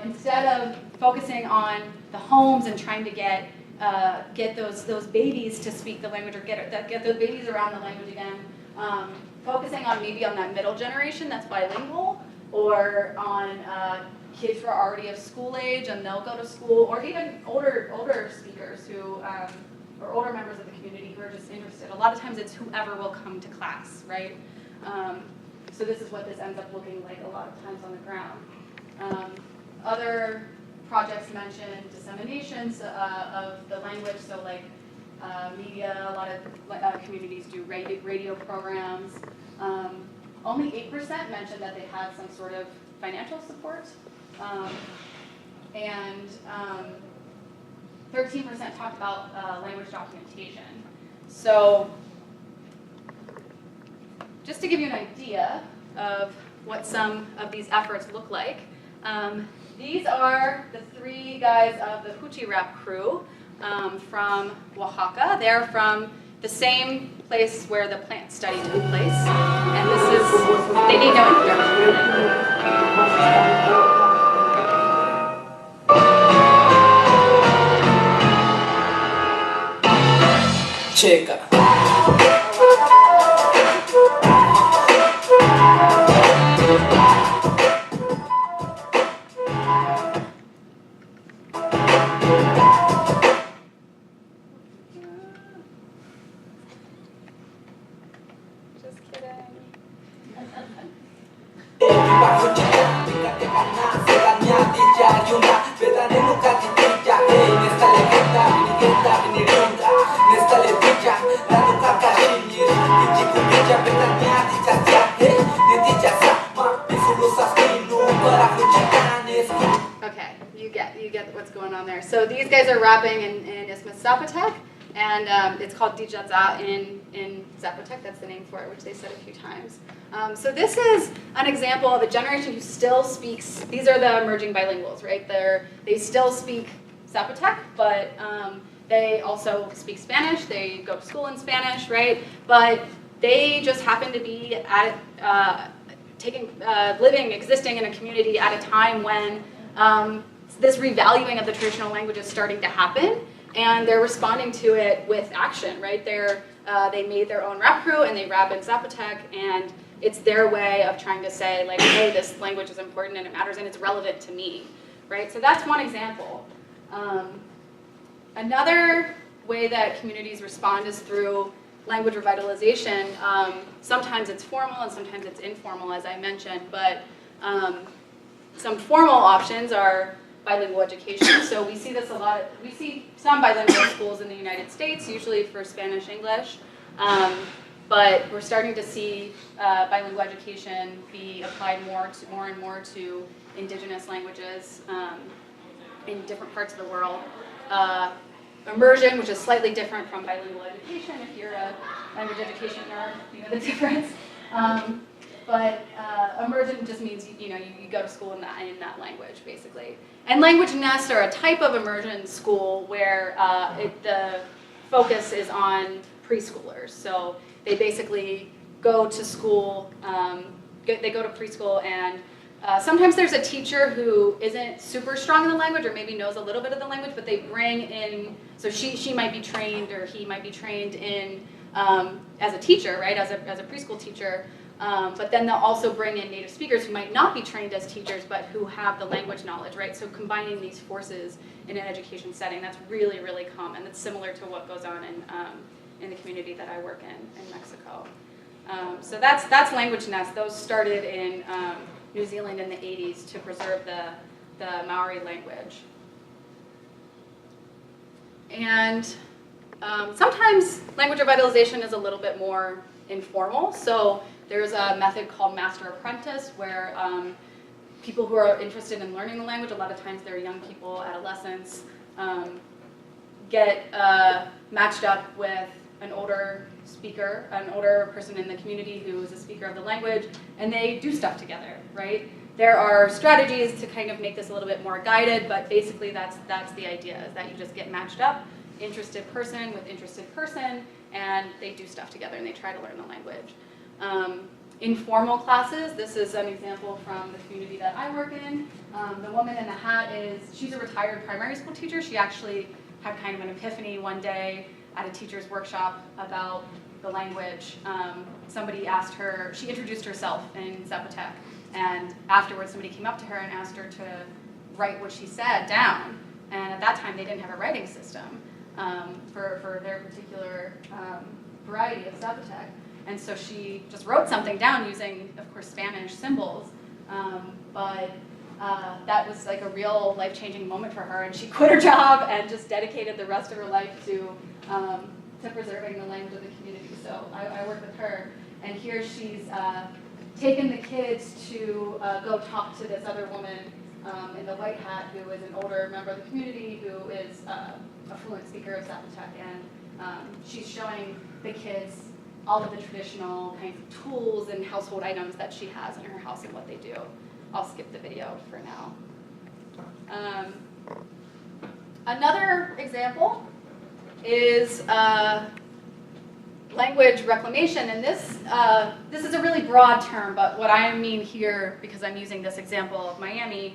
Instead of focusing on the homes and trying to get those babies to speak the language or get those babies around the language again, focusing on maybe on that middle generation that's bilingual, or on kids who are already of school age and they'll go to school, or even older speakers who or older members of the community who are just interested. A lot of times it's whoever will come to class, right? So this is what this ends up looking like a lot of times on the ground. Other projects mentioned disseminations of the language, so like media, a lot of communities do radio programs. Only 8% mentioned that they had some sort of financial support. And 13% talked about language documentation. So just to give you an idea of what some of these efforts look like, these are the three guys of the Hoochie Rap crew from Oaxaca. They're from the same place where the plant study took place. And this is, they need no introduction. Checa. Just kidding. Okay, you get what's going on there. So these guys are rapping in Isthmus Zapotec, and it's called DJs Out in Zapotec. That's the name for it, which they said a few times. So this is an example of a generation who still speaks. These are the emerging bilinguals, right? They still speak Zapotec, but they also speak Spanish. They go to school in Spanish, right? But they just happen to be existing in a community at a time when this revaluing of the traditional language is starting to happen, and they're responding to it with action, right? They made their own rap crew and they rap in Zapotec, and it's their way of trying to say, like, hey, this language is important and it matters and it's relevant to me, right? So that's one example. Another way that communities respond is through language revitalization. Sometimes it's formal and sometimes it's informal, as I mentioned, but some formal options are bilingual education. So we see this a lot. We see some bilingual schools in the United States, usually for Spanish, English, but we're starting to see bilingual education be applied more and more to indigenous languages in different parts of the world. Immersion, which is slightly different from bilingual education. If you're a language education nerd, you know the difference. But emergent just means you go to school in that language, basically. And language nests are a type of immersion school where the focus is on preschoolers. So they basically go to school, they go to preschool, and sometimes there's a teacher who isn't super strong in the language or maybe knows a little bit of the language, but they bring in, so she might be trained or he might be trained in as a teacher, right, as a preschool teacher. But then they'll also bring in native speakers who might not be trained as teachers, but who have the language knowledge, right? So combining these forces in an education setting, that's really, really common. It's similar to what goes on in the community that I work in Mexico. So that's language nests. Those started in New Zealand in the 80s to preserve the Maori language. And sometimes language revitalization is a little bit more informal. So there's a method called Masterapprentice where people who are interested in learning the language, a lot of times they're young people, adolescents, get matched up with an older speaker, an older person in the community who is a speaker of the language, and they do stuff together, right? There are strategies to kind of make this a little bit more guided, but basically that's the idea, is that you just get matched up, interested person with interested person, and they do stuff together and they try to learn the language. Informal classes, this is an example from the community that I work in. The woman in the hat she's a retired primary school teacher. She actually had kind of an epiphany one day at a teacher's workshop about the language. Somebody asked her, she introduced herself in Zapotec, and afterwards somebody came up to her and asked her to write what she said down. And at that time they didn't have a writing system for their particular variety of Zapotec. And so she just wrote something down using, of course, Spanish symbols. But that was like a real life-changing moment for her. And she quit her job and just dedicated the rest of her life to preserving the language of the community. So I work with her. And here she's taken the kids to go talk to this other woman in the white hat who is an older member of the community who is a fluent speaker of Zapotec. And she's showing the kids all of the traditional kinds of tools and household items that she has in her house and what they do. I'll skip the video for now. Another example is language reclamation, and this is a really broad term, but what I mean here, because I'm using this example of Miami,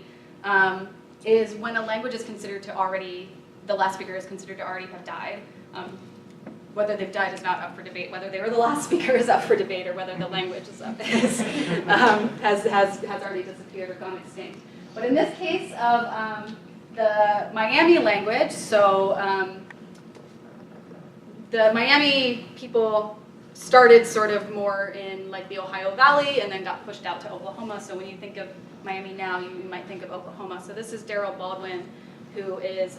is when a language is considered to already, the last speaker is considered to already have died. Whether they've died is not up for debate. Whether they were the last speaker is up for debate, or whether the language is has already disappeared or gone extinct. But in this case of the Miami language, so the Miami people started sort of more in like the Ohio Valley and then got pushed out to Oklahoma. So when you think of Miami now, you might think of Oklahoma. So this is Daryl Baldwin, who is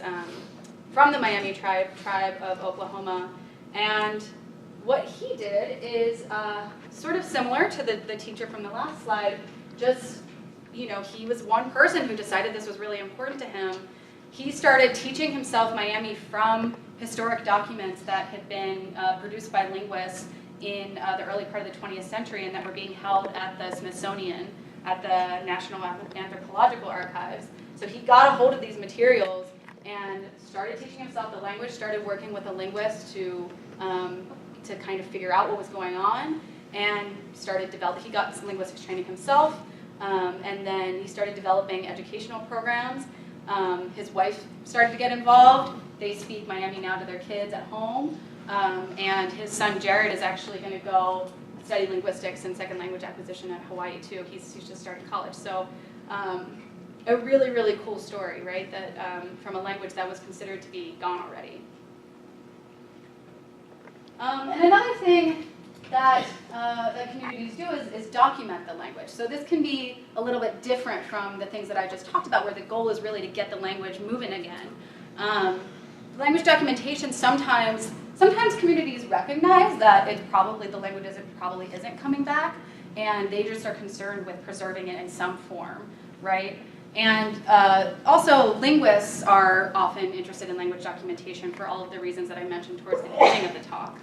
from the Miami tribe of Oklahoma. And what he did is sort of similar to the teacher from the last slide. Just, he was one person who decided this was really important to him. He started teaching himself Miami from historic documents that had been produced by linguists in the early part of the 20th century and that were being held at the Smithsonian, at the National Anthropological Archives. So he got a hold of these materials and started teaching himself the language, started working with a linguist to kind of figure out what was going on, and he got linguistic training himself, and then he started developing educational programs. His wife started to get involved. They speak Miami now to their kids at home, and his son Jared is actually going to go study linguistics and second language acquisition at Hawaii too. He's just starting college. So a really, really cool story, right? That from a language that was considered to be gone already. And another thing that communities do is document the language. So this can be a little bit different from the things that I just talked about, where the goal is really to get the language moving again. Language documentation, sometimes communities recognize that the language probably isn't coming back, and they just are concerned with preserving it in some form, right? And also, linguists are often interested in language documentation for all of the reasons that I mentioned towards the beginning of the talk.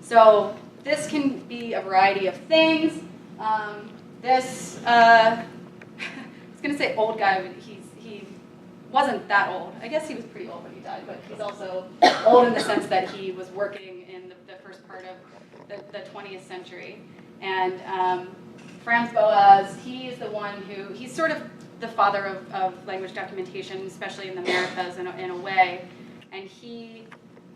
So this can be a variety of things. This, I was going to say old guy, but he wasn't that old. I guess he was pretty old when he died, but he's also old in the sense that he was working in the first part of the 20th century. And Franz Boas, he is the one who, he's sort of the father of language documentation, especially in the Americas in a way. And he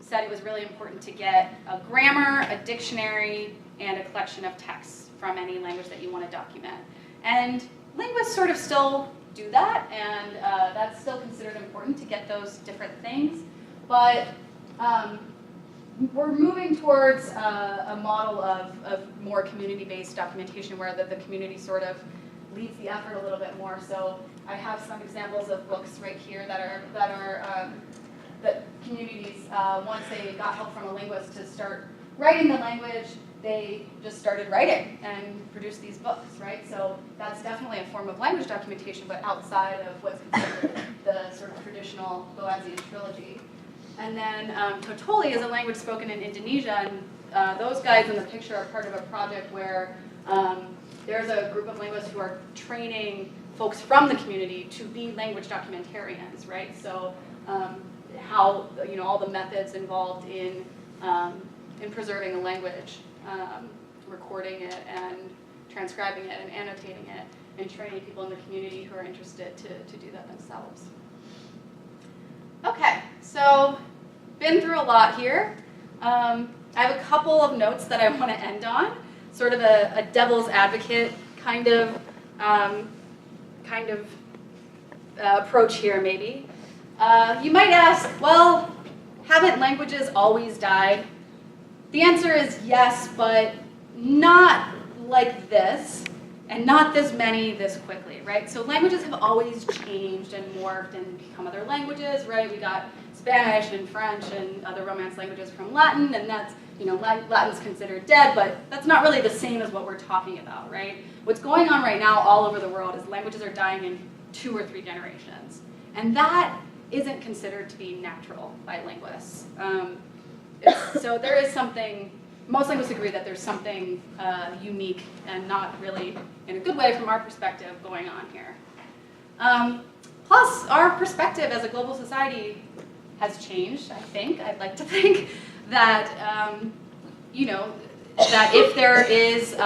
said it was really important to get a grammar, a dictionary, and a collection of texts from any language that you want to document. And linguists sort of still do that, and that's still considered important to get those different things. But we're moving towards a model of more community-based documentation where the community sort of leads the effort a little bit more. So I have some examples of books right here that communities, once they got help from a linguist to start writing the language, they just started writing and produced these books, right? So that's definitely a form of language documentation, but outside of what's considered the sort of traditional Boasian trilogy. And then Totoli is a language spoken in Indonesia, and those guys in the picture are part of a project where there's a group of linguists who are training folks from the community to be language documentarians, right? So how, all the methods involved in preserving the language, recording it and transcribing it and annotating it, and training people in the community who are interested to do that themselves. Okay, so been through a lot here. I have a couple of notes that I want to end on, sort of a devil's advocate kind of approach here, maybe. You might ask, well, haven't languages always died? The answer is yes, but not like this, and not this many this quickly, right? So languages have always changed and morphed and become other languages, right? We got Spanish and French and other Romance languages from Latin, and that's, Latin's considered dead, but that's not really the same as what we're talking about, right? What's going on right now all over the world is languages are dying in 2 or 3 generations, and that isn't considered to be natural by linguists. So there is something, most linguists agree that there's something unique and not really in a good way from our perspective going on here. Plus, our perspective as a global society has changed, I think. I'd like to think that, that if there is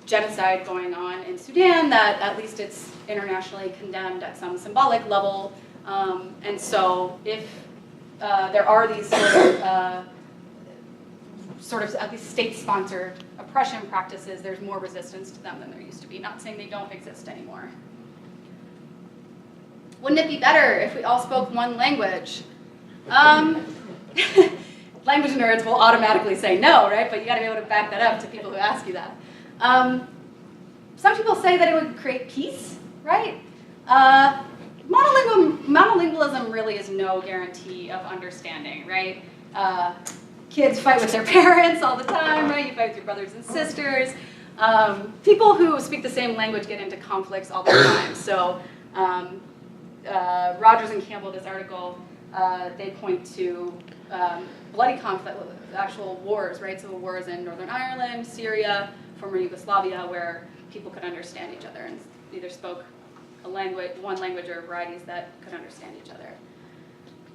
genocide going on in Sudan, that at least it's internationally condemned at some symbolic level. And so if there are these sort of at least state-sponsored oppression practices, there's more resistance to them than there used to be. Not saying they don't exist anymore. Wouldn't it be better if we all spoke one language? Language nerds will automatically say no, right? But you gotta be able to back that up to people who ask you that. Some people say that it would create peace, right? Monolingualism really is no guarantee of understanding, right? Kids fight with their parents all the time, right? You fight with your brothers and sisters. People who speak the same language get into conflicts all the time. So Rogers and Campbell, this article, they point to bloody conflict, actual wars, right? So wars in Northern Ireland, Syria, former Yugoslavia, where people could understand each other and either spoke one language or varieties that could understand each other.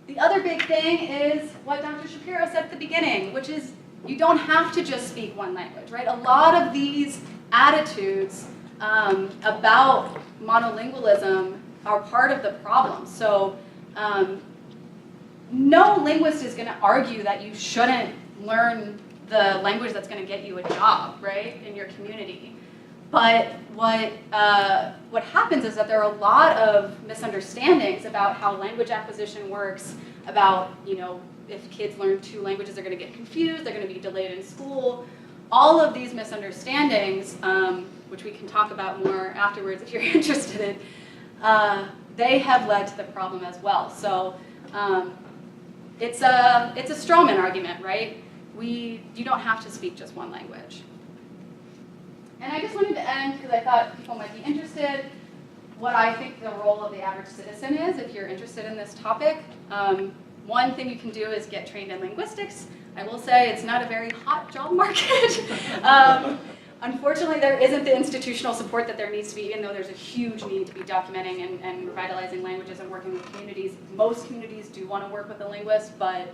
The other big thing is what Dr. Shapiro said at the beginning, which is you don't have to just speak one language, right? A lot of these attitudes about monolingualism are part of the problem. So no linguist is going to argue that you shouldn't learn the language that's going to get you a job, right, in your community. But what happens is that there are a lot of misunderstandings about how language acquisition works, about, if kids learn 2 languages, they're going to get confused, they're going to be delayed in school. All of these misunderstandings, which we can talk about more afterwards if you're interested in, they have led to the problem as well. So it's a strawman argument, right? You don't have to speak just one language. And I just wanted to end, because I thought people might be interested, what I think the role of the average citizen is, if you're interested in this topic. One thing you can do is get trained in linguistics. I will say it's not a very hot job market. unfortunately, there isn't the institutional support that there needs to be, even though there's a huge need to be documenting and revitalizing languages and working with communities. Most communities do want to work with a linguist, but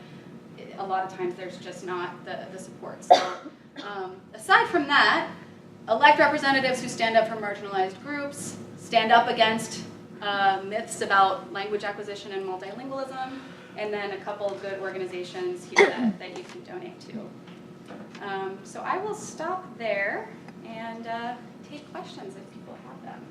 a lot of times there's just not the support. So aside from that, elect representatives who stand up for marginalized groups, stand up against myths about language acquisition and multilingualism, and then a couple of good organizations here that you can donate to. So I will stop there and take questions if people have them.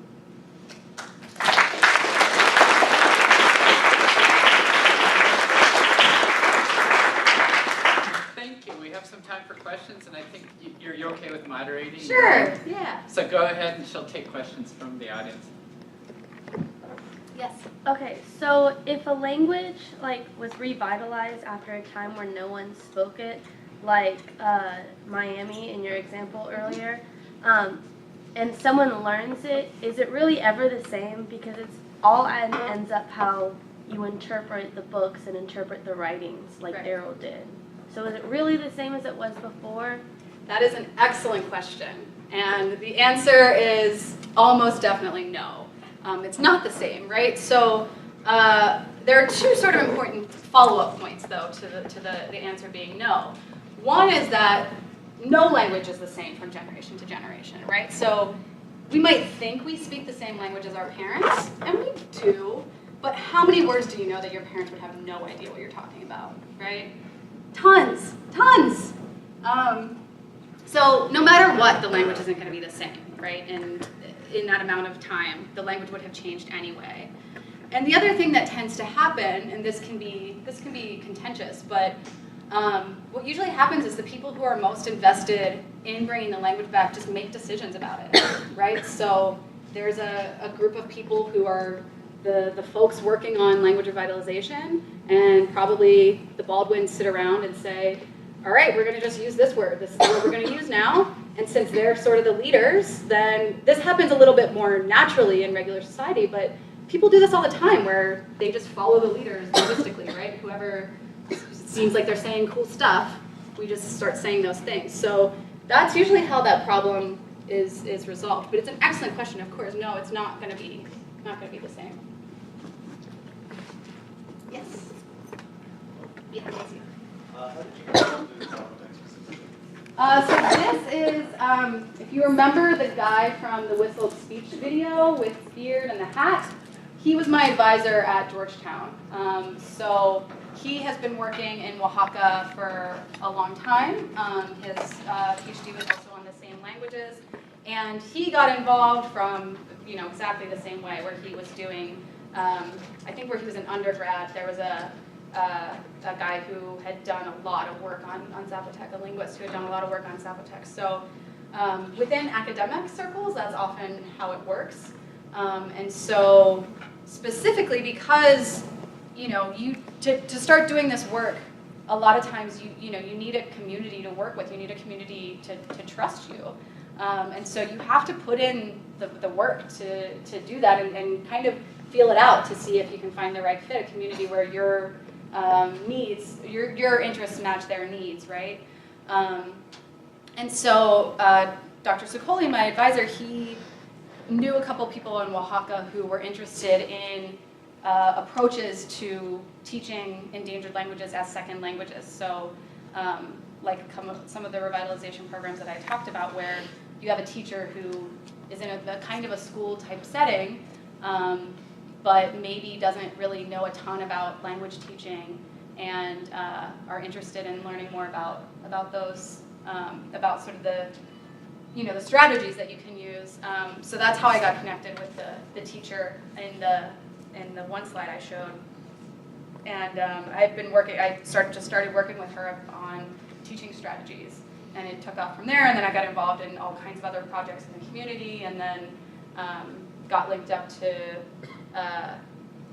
Thank you. We have some time for questions, and I think you're okay with moderating? Sure, yeah. So go ahead, and she'll take questions from the audience. Yes. Okay, so if a language was revitalized after a time where no one spoke it, like Miami in your example earlier, and someone learns it, is it really ever the same? Because it's all ends up how you interpret the books and interpret the writings, like Right. Daryl did. So is it really the same as it was before? That is an excellent question. And the answer is almost definitely no. It's not the same, right? So there are two sort of important follow-up points, though, to the answer being no. One is that no language is the same from generation to generation, right? So we might think we speak the same language as our parents, and we do, but how many words do you know that your parents would have no idea what you're talking about, right? Tons, tons. So no matter what, the language isn't going to be the same, right? And in that amount of time, the language would have changed anyway. And the other thing that tends to happen, and this can be contentious, but what usually happens is the people who are most invested in bringing the language back just make decisions about it, right? So there's a group of people who are the folks working on language revitalization, and probably the Baldwins sit around and say, all right, we're going to just use this word. This is the word we're going to use now. And since they're sort of the leaders, then this happens a little bit more naturally in regular society, but people do this all the time where they just follow the leaders linguistically, right? Whoever seems like they're saying cool stuff, we just start saying those things. So that's usually how that problem is resolved. But it's an excellent question, of course. No, it's not going to be the same. Yes. Yeah, that's you. How did you get involved in So this is, if you remember the guy from the whistled speech video with the beard and the hat, he was my advisor at Georgetown. So he has been working in Oaxaca for a long time. His PhD was also on the same languages. And he got involved from, exactly the same way, where he was doing, I think where he was an undergrad, there was a guy who had done a lot of work on Zapotec, a linguist who had done a lot of work on Zapotec. So within academic circles, that's often how it works. And so specifically because, to start doing this work, a lot of times you need a community to work with. You need a community to trust you. And so you have to put in the work to do that and kind of feel it out to see if you can find the right fit, a community where your needs, your interests match their needs, right? And so Dr. Sokoli, my advisor, he knew a couple people in Oaxaca who were interested in approaches to teaching endangered languages as second languages. So like some of the revitalization programs that I talked about, where you have a teacher who is in a kind of a school type setting, but maybe doesn't really know a ton about language teaching and are interested in learning more about those, about sort of the strategies that you can use. So that's how I got connected with the teacher in the one slide I showed. And I've been working, I started working with her on teaching strategies, and it took off from there, and then I got involved in all kinds of other projects in the community, and then got linked up to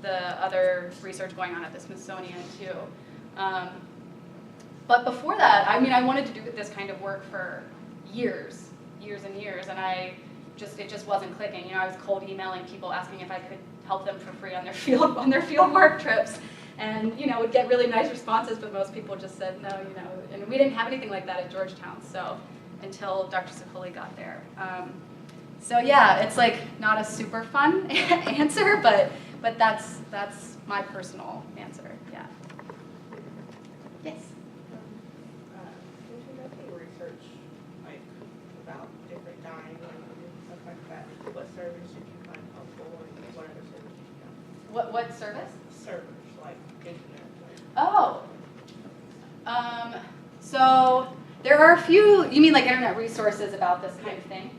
the other research going on at the Smithsonian too. But before that, I wanted to do this kind of work for years and years, and it just wasn't clicking. I was cold emailing people asking if I could help them for free on their field work trips, and would get really nice responses, but most people just said no, and we didn't have anything like that at Georgetown. So until Dr. Sicoli got there. So yeah, it's like not a super fun answer, but that's my personal answer. Yeah. Yes. Introducing research, like, about different dying languages, stuff like that. What servers did you find helpful, and what other servers did you find? What service? Servers, like internet. Like, Oh. So there are a few. You mean like internet resources about this kind of thing?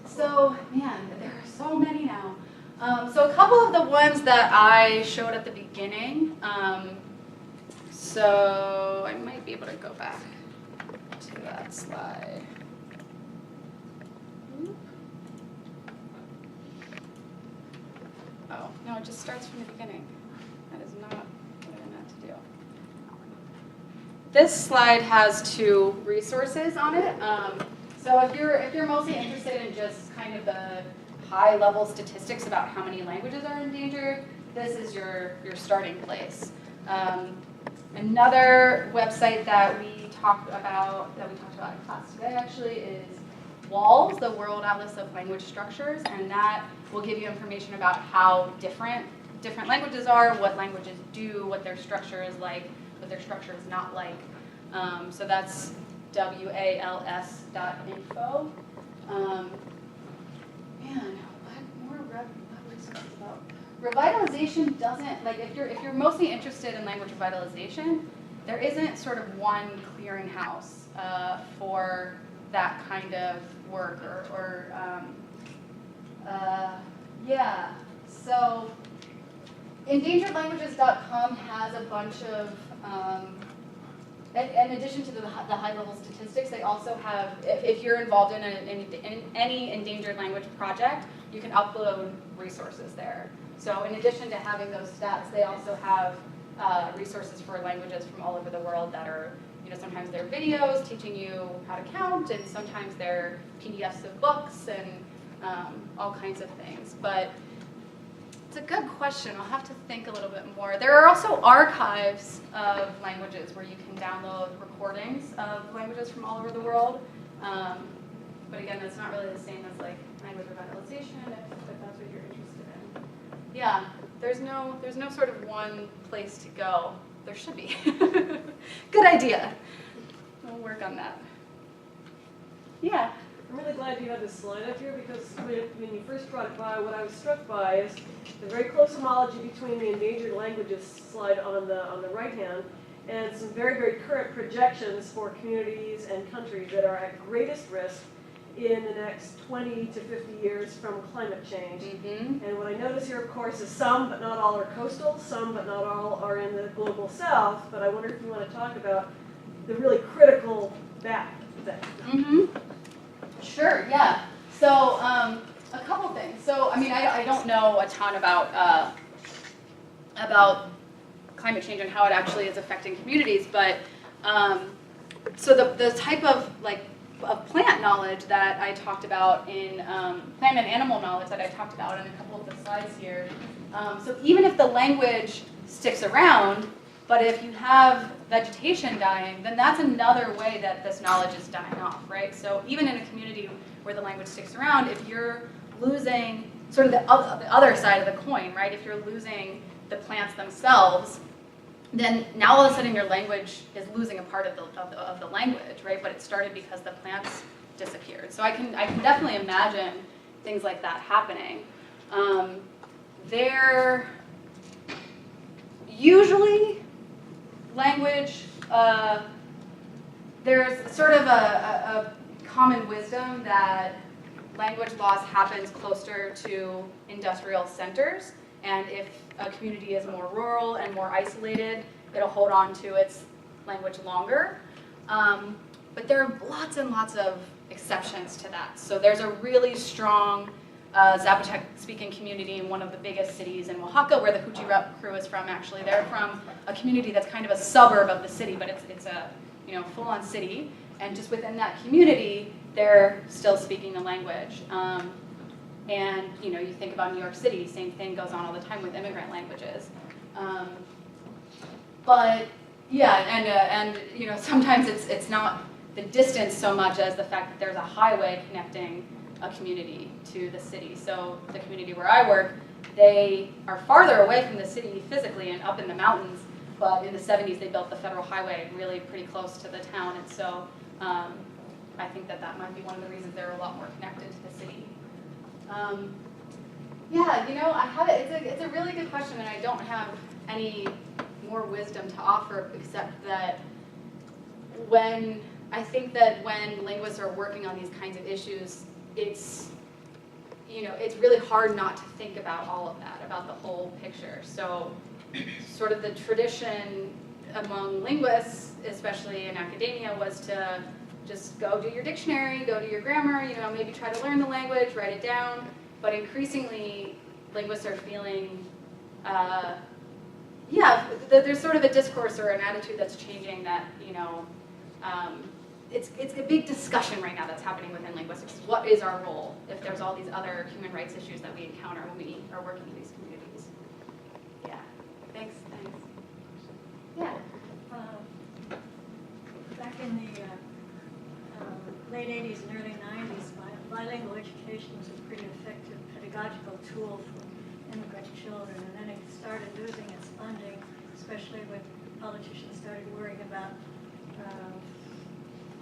So man, there are so many now. So a couple of the ones that I showed at the beginning. So I might be able to go back to that slide. Oh, no, it just starts from the beginning. That is not what I meant to do. This slide has 2 resources on it. So if you're mostly interested in just kind of the high-level statistics about how many languages are endangered, this is your starting place. Another website that we talked about in class today actually is WALS, the World Atlas of Language Structures, and that will give you information about how different languages are, what languages do, what their structure is like, what their structure is not like. So that's wals.info. Man, what more stuff about revitalization doesn't, like, if you're mostly interested in language revitalization, there isn't sort of one clearinghouse for that kind of work yeah. So endangeredlanguages.com has a bunch of in addition to the high-level statistics, they also have, if you're involved in any endangered language project, you can upload resources there. So in addition to having those stats, they also have resources for languages from all over the world that are, sometimes they're videos teaching you how to count, and sometimes they're PDFs of books and all kinds of things. But it's a good question. I'll have to think a little bit more. There are also archives of languages where you can download recordings of languages from all over the world. But again, that's not really the same as like language revitalization, if that's what you're interested in. Yeah, there's no sort of one place to go. There should be. Good idea. We'll work on that. Yeah. I'm really glad you had this slide up here because when you first brought it by, what I was struck by is the very close homology between the endangered languages slide on the right hand and some very, very current projections for communities and countries that are at greatest risk in the next 20 to 50 years from climate change. Mm-hmm. And what I notice here, of course, is some but not all are coastal, some but not all are in the global south, but I wonder if you want to talk about the really critical that thing. Mm-hmm. Sure, yeah. So a couple things. So I mean, I don't know a ton about climate change and how it actually is affecting communities, but so the type of plant knowledge that I talked about in plant and animal knowledge that I talked about in a couple of the slides here. So even if the language sticks around, but if you have vegetation dying, then that's another way that this knowledge is dying off, right? So even in a community where the language sticks around, if you're losing sort of the other side of the coin, right? If you're losing the plants themselves, then now all of a sudden your language is losing a part of the language, right? But it started because the plants disappeared. So I can definitely imagine things like that happening. Usually language, there's sort of a common wisdom that language loss happens closer to industrial centers, and if a community is more rural and more isolated, it'll hold on to its language longer. But there are lots and lots of exceptions to that. So there's a really strong Zapotec-speaking community in one of the biggest cities in Oaxaca, where the Huchi Rep crew is from. Actually, they're from a community that's kind of a suburb of the city, but it's a full-on city. And just within that community, they're still speaking the language. And you think about New York City, same thing goes on all the time with immigrant languages. But yeah, and sometimes it's not the distance so much as the fact that there's a highway connecting a community to the city. So the community where I work, they are farther away from the city physically and up in the mountains, but in the 70s they built the federal highway really pretty close to the town, and so I think that that might be one of the reasons they're a lot more connected to the city. Yeah, you know, I have it. It's a really good question, and I don't have any more wisdom to offer except that I think that when linguists are working on these kinds of issues, it's, you know, it's really hard not to think about all of that, about the whole picture. So sort of the tradition among linguists, especially in academia, was to just go do your dictionary, go do your grammar, you know, maybe try to learn the language, write it down. But increasingly, linguists are feeling, there's sort of a discourse or an attitude that's changing that, you know, it's a big discussion right now that's happening within linguistics. What is our role if there's all these other human rights issues that we encounter when we are working in these communities? Yeah, thanks. Yeah. Back in the late 80s and early 90s, bilingual education was a pretty effective pedagogical tool for immigrant children, and then it started losing its funding, especially when politicians started worrying about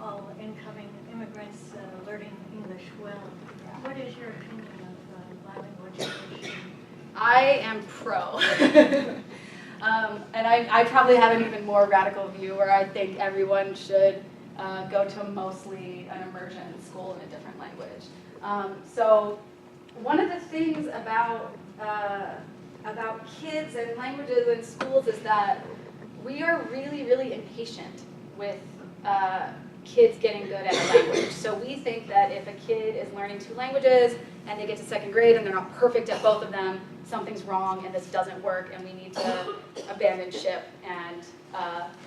all incoming immigrants learning English well. What is your opinion of bilingual education? I am pro. And I probably have an even more radical view where I think everyone should go to mostly an immersion school in a different language. So one of the things about kids and languages in schools is that we are really, really impatient with kids getting good at a language. So we think that if a kid is learning 2 languages and they get to 2nd grade and they're not perfect at both of them, something's wrong and this doesn't work and we need to abandon ship and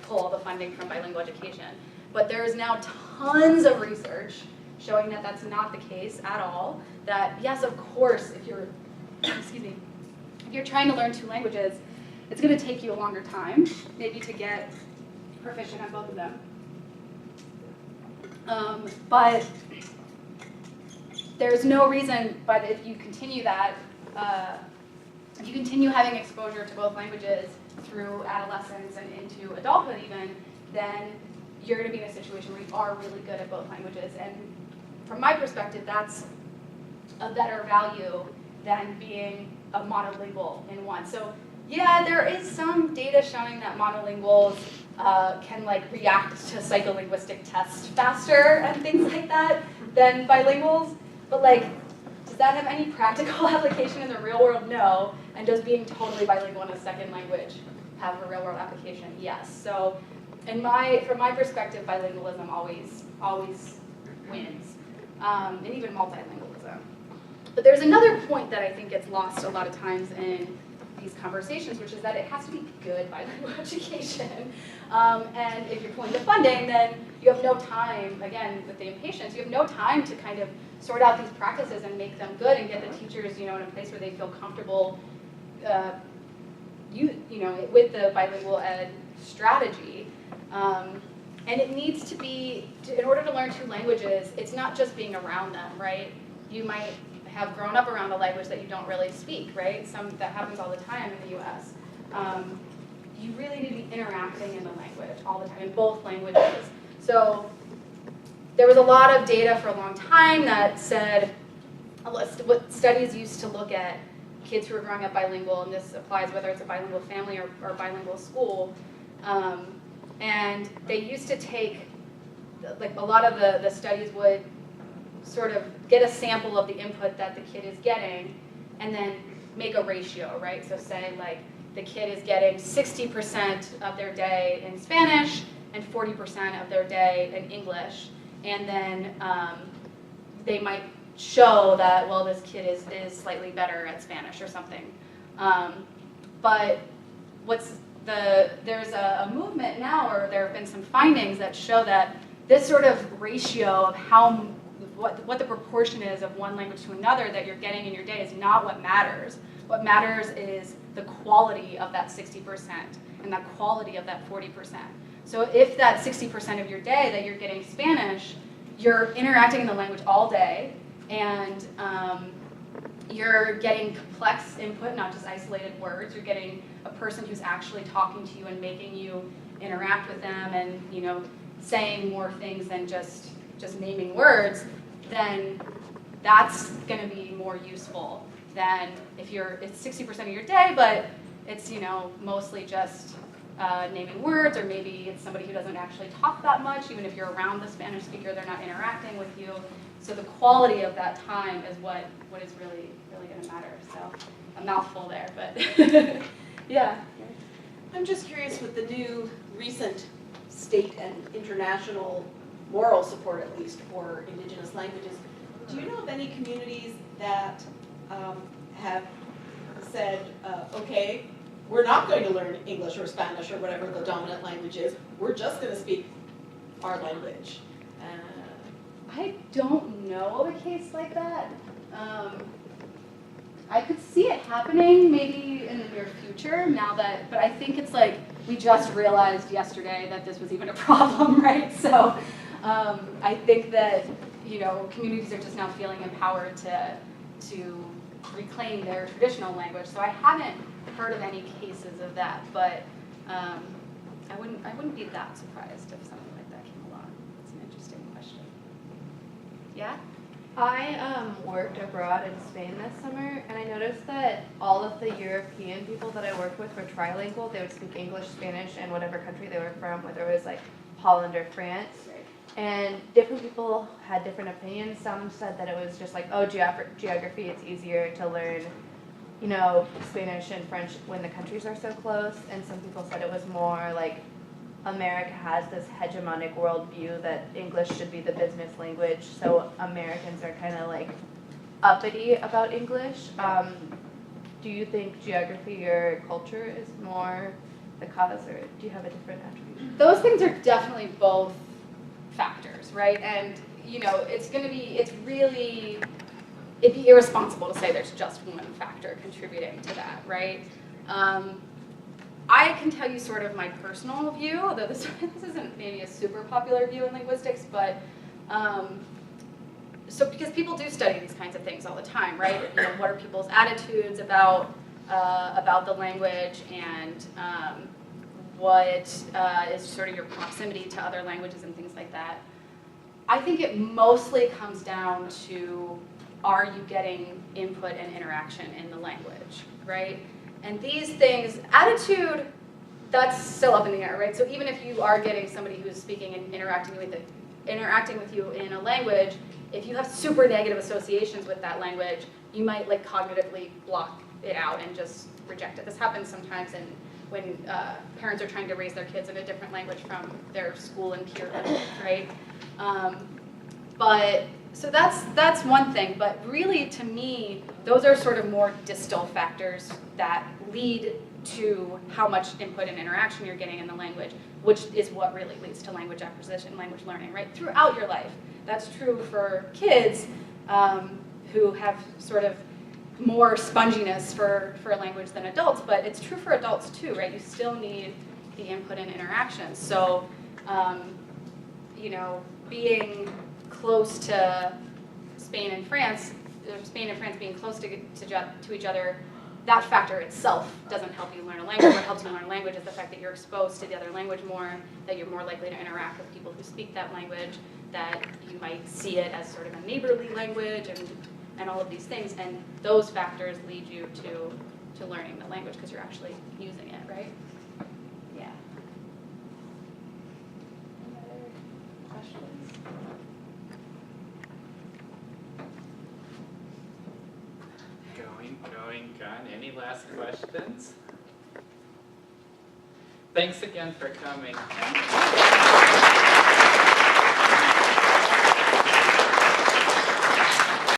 pull all the funding from bilingual education. But there is now tons of research showing that that's not the case at all. That yes, of course, if you're, excuse me, if you're trying to learn 2 languages, it's going to take you a longer time, maybe to get proficient at both of them. But there's no reason, but if you continue that, if you continue having exposure to both languages through adolescence and into adulthood even, then you're going to be in a situation where you are really good at both languages. And from my perspective, that's a better value than being a monolingual in one. So yeah, there is some data showing that monolinguals can like react to psycholinguistic tests faster and things like that than bilinguals. But like, does that have any practical application in the real world? No. And does being totally bilingual in a 2nd language have a real world application? Yes. So from my perspective, bilingualism always wins, and even multilingualism. But there's another point that I think gets lost a lot of times in these conversations, which is that it has to be good bilingual education. And if you're pulling the funding, then you have no time, again, with the impatience, you have no time to kind of sort out these practices and make them good and get the teachers, you know, in a place where they feel comfortable, with the bilingual ed strategy. And it needs to be, in order to learn 2 languages, it's not just being around them, right? You might have grown up around a language that you don't really speak, right? That happens all the time in the US. You really need to be interacting in the language all the time, in both languages. So there was a lot of data for a long time that said, what studies used to look at kids who are growing up bilingual, and this applies whether it's a bilingual family or bilingual school, and they used to take, like a lot of the studies would sort of get a sample of the input that the kid is getting and then make a ratio, right? So say like the kid is getting 60% of their day in Spanish and 40% of their day in English. And then they might show that, well, this kid is slightly better at Spanish or something. But there's a movement now, or there have been some findings that show that this sort of ratio of what the proportion is of one language to another that you're getting in your day is not what matters. What matters is the quality of that 60% and the quality of that 40%. So if that 60% of your day that you're getting Spanish, you're interacting in the language all day, and you're getting complex input, not just isolated words. You're getting a person who's actually talking to you and making you interact with them, and saying more things than just naming words. Then that's going to be more useful than if it's 60% of your day, but it's mostly just naming words, or maybe it's somebody who doesn't actually talk that much. Even if you're around the Spanish speaker, they're not interacting with you. So the quality of that time is what is really going to matter. So a mouthful there, but yeah. I'm just curious, with the new recent state and international moral support, at least for Indigenous languages, do you know of any communities that have said, okay, we're not going to learn English or Spanish or whatever the dominant language is, we're just going to speak our language? I don't know of a case like that. I could see it happening maybe in the near future but I think it's like we just realized yesterday that this was even a problem, right? So I think that communities are just now feeling empowered to reclaim their traditional language. So I haven't heard of any cases of that, but I wouldn't be that surprised if something like that came along. It's an interesting question. Yeah? I worked abroad in Spain this summer, and I noticed that all of the European people that I worked with were trilingual. They would speak English, Spanish, and whatever country they were from, whether it was like Holland or France. And different people had different opinions. Some said that it was just like, oh, geography, it's easier to learn, Spanish and French when the countries are so close. And some people said it was more like America has this hegemonic worldview that English should be the business language, so Americans are kind of like uppity about English. Do you think geography or culture is more the cause, or do you have a different attribution? Those things are definitely both factors, right? And it'd be irresponsible to say there's just one factor contributing to that, right? I can tell you sort of my personal view, although this isn't maybe a super popular view in linguistics, but so because people do study these kinds of things all the time, right? What are people's attitudes about the language, and what is sort of your proximity to other languages and things like that. I think it mostly comes down to, are you getting input and interaction in the language, right? And these things, attitude, that's still up in the air, right? So even if you are getting somebody who's speaking and interacting with you in a language, if you have super negative associations with that language, you might like cognitively block it out and just reject it. This happens sometimes when parents are trying to raise their kids in a different language from their school and peer group, right? So that's one thing, but really to me, those are sort of more distal factors that lead to how much input and interaction you're getting in the language, which is what really leads to language acquisition, language learning, right? Throughout your life. That's true for kids who have sort of more sponginess for a language than adults, but it's true for adults too, right? You still need the input and interaction. So, being close to Spain and France being close to each other, that factor itself doesn't help you learn a language. What helps you learn a language is the fact that you're exposed to the other language more, that you're more likely to interact with people who speak that language, that you might see it as sort of a neighborly language, and all of these things. And those factors lead you to learning the language because you're actually using it, right? Yeah. Any other questions? Gone. Any last questions? Thanks again for coming.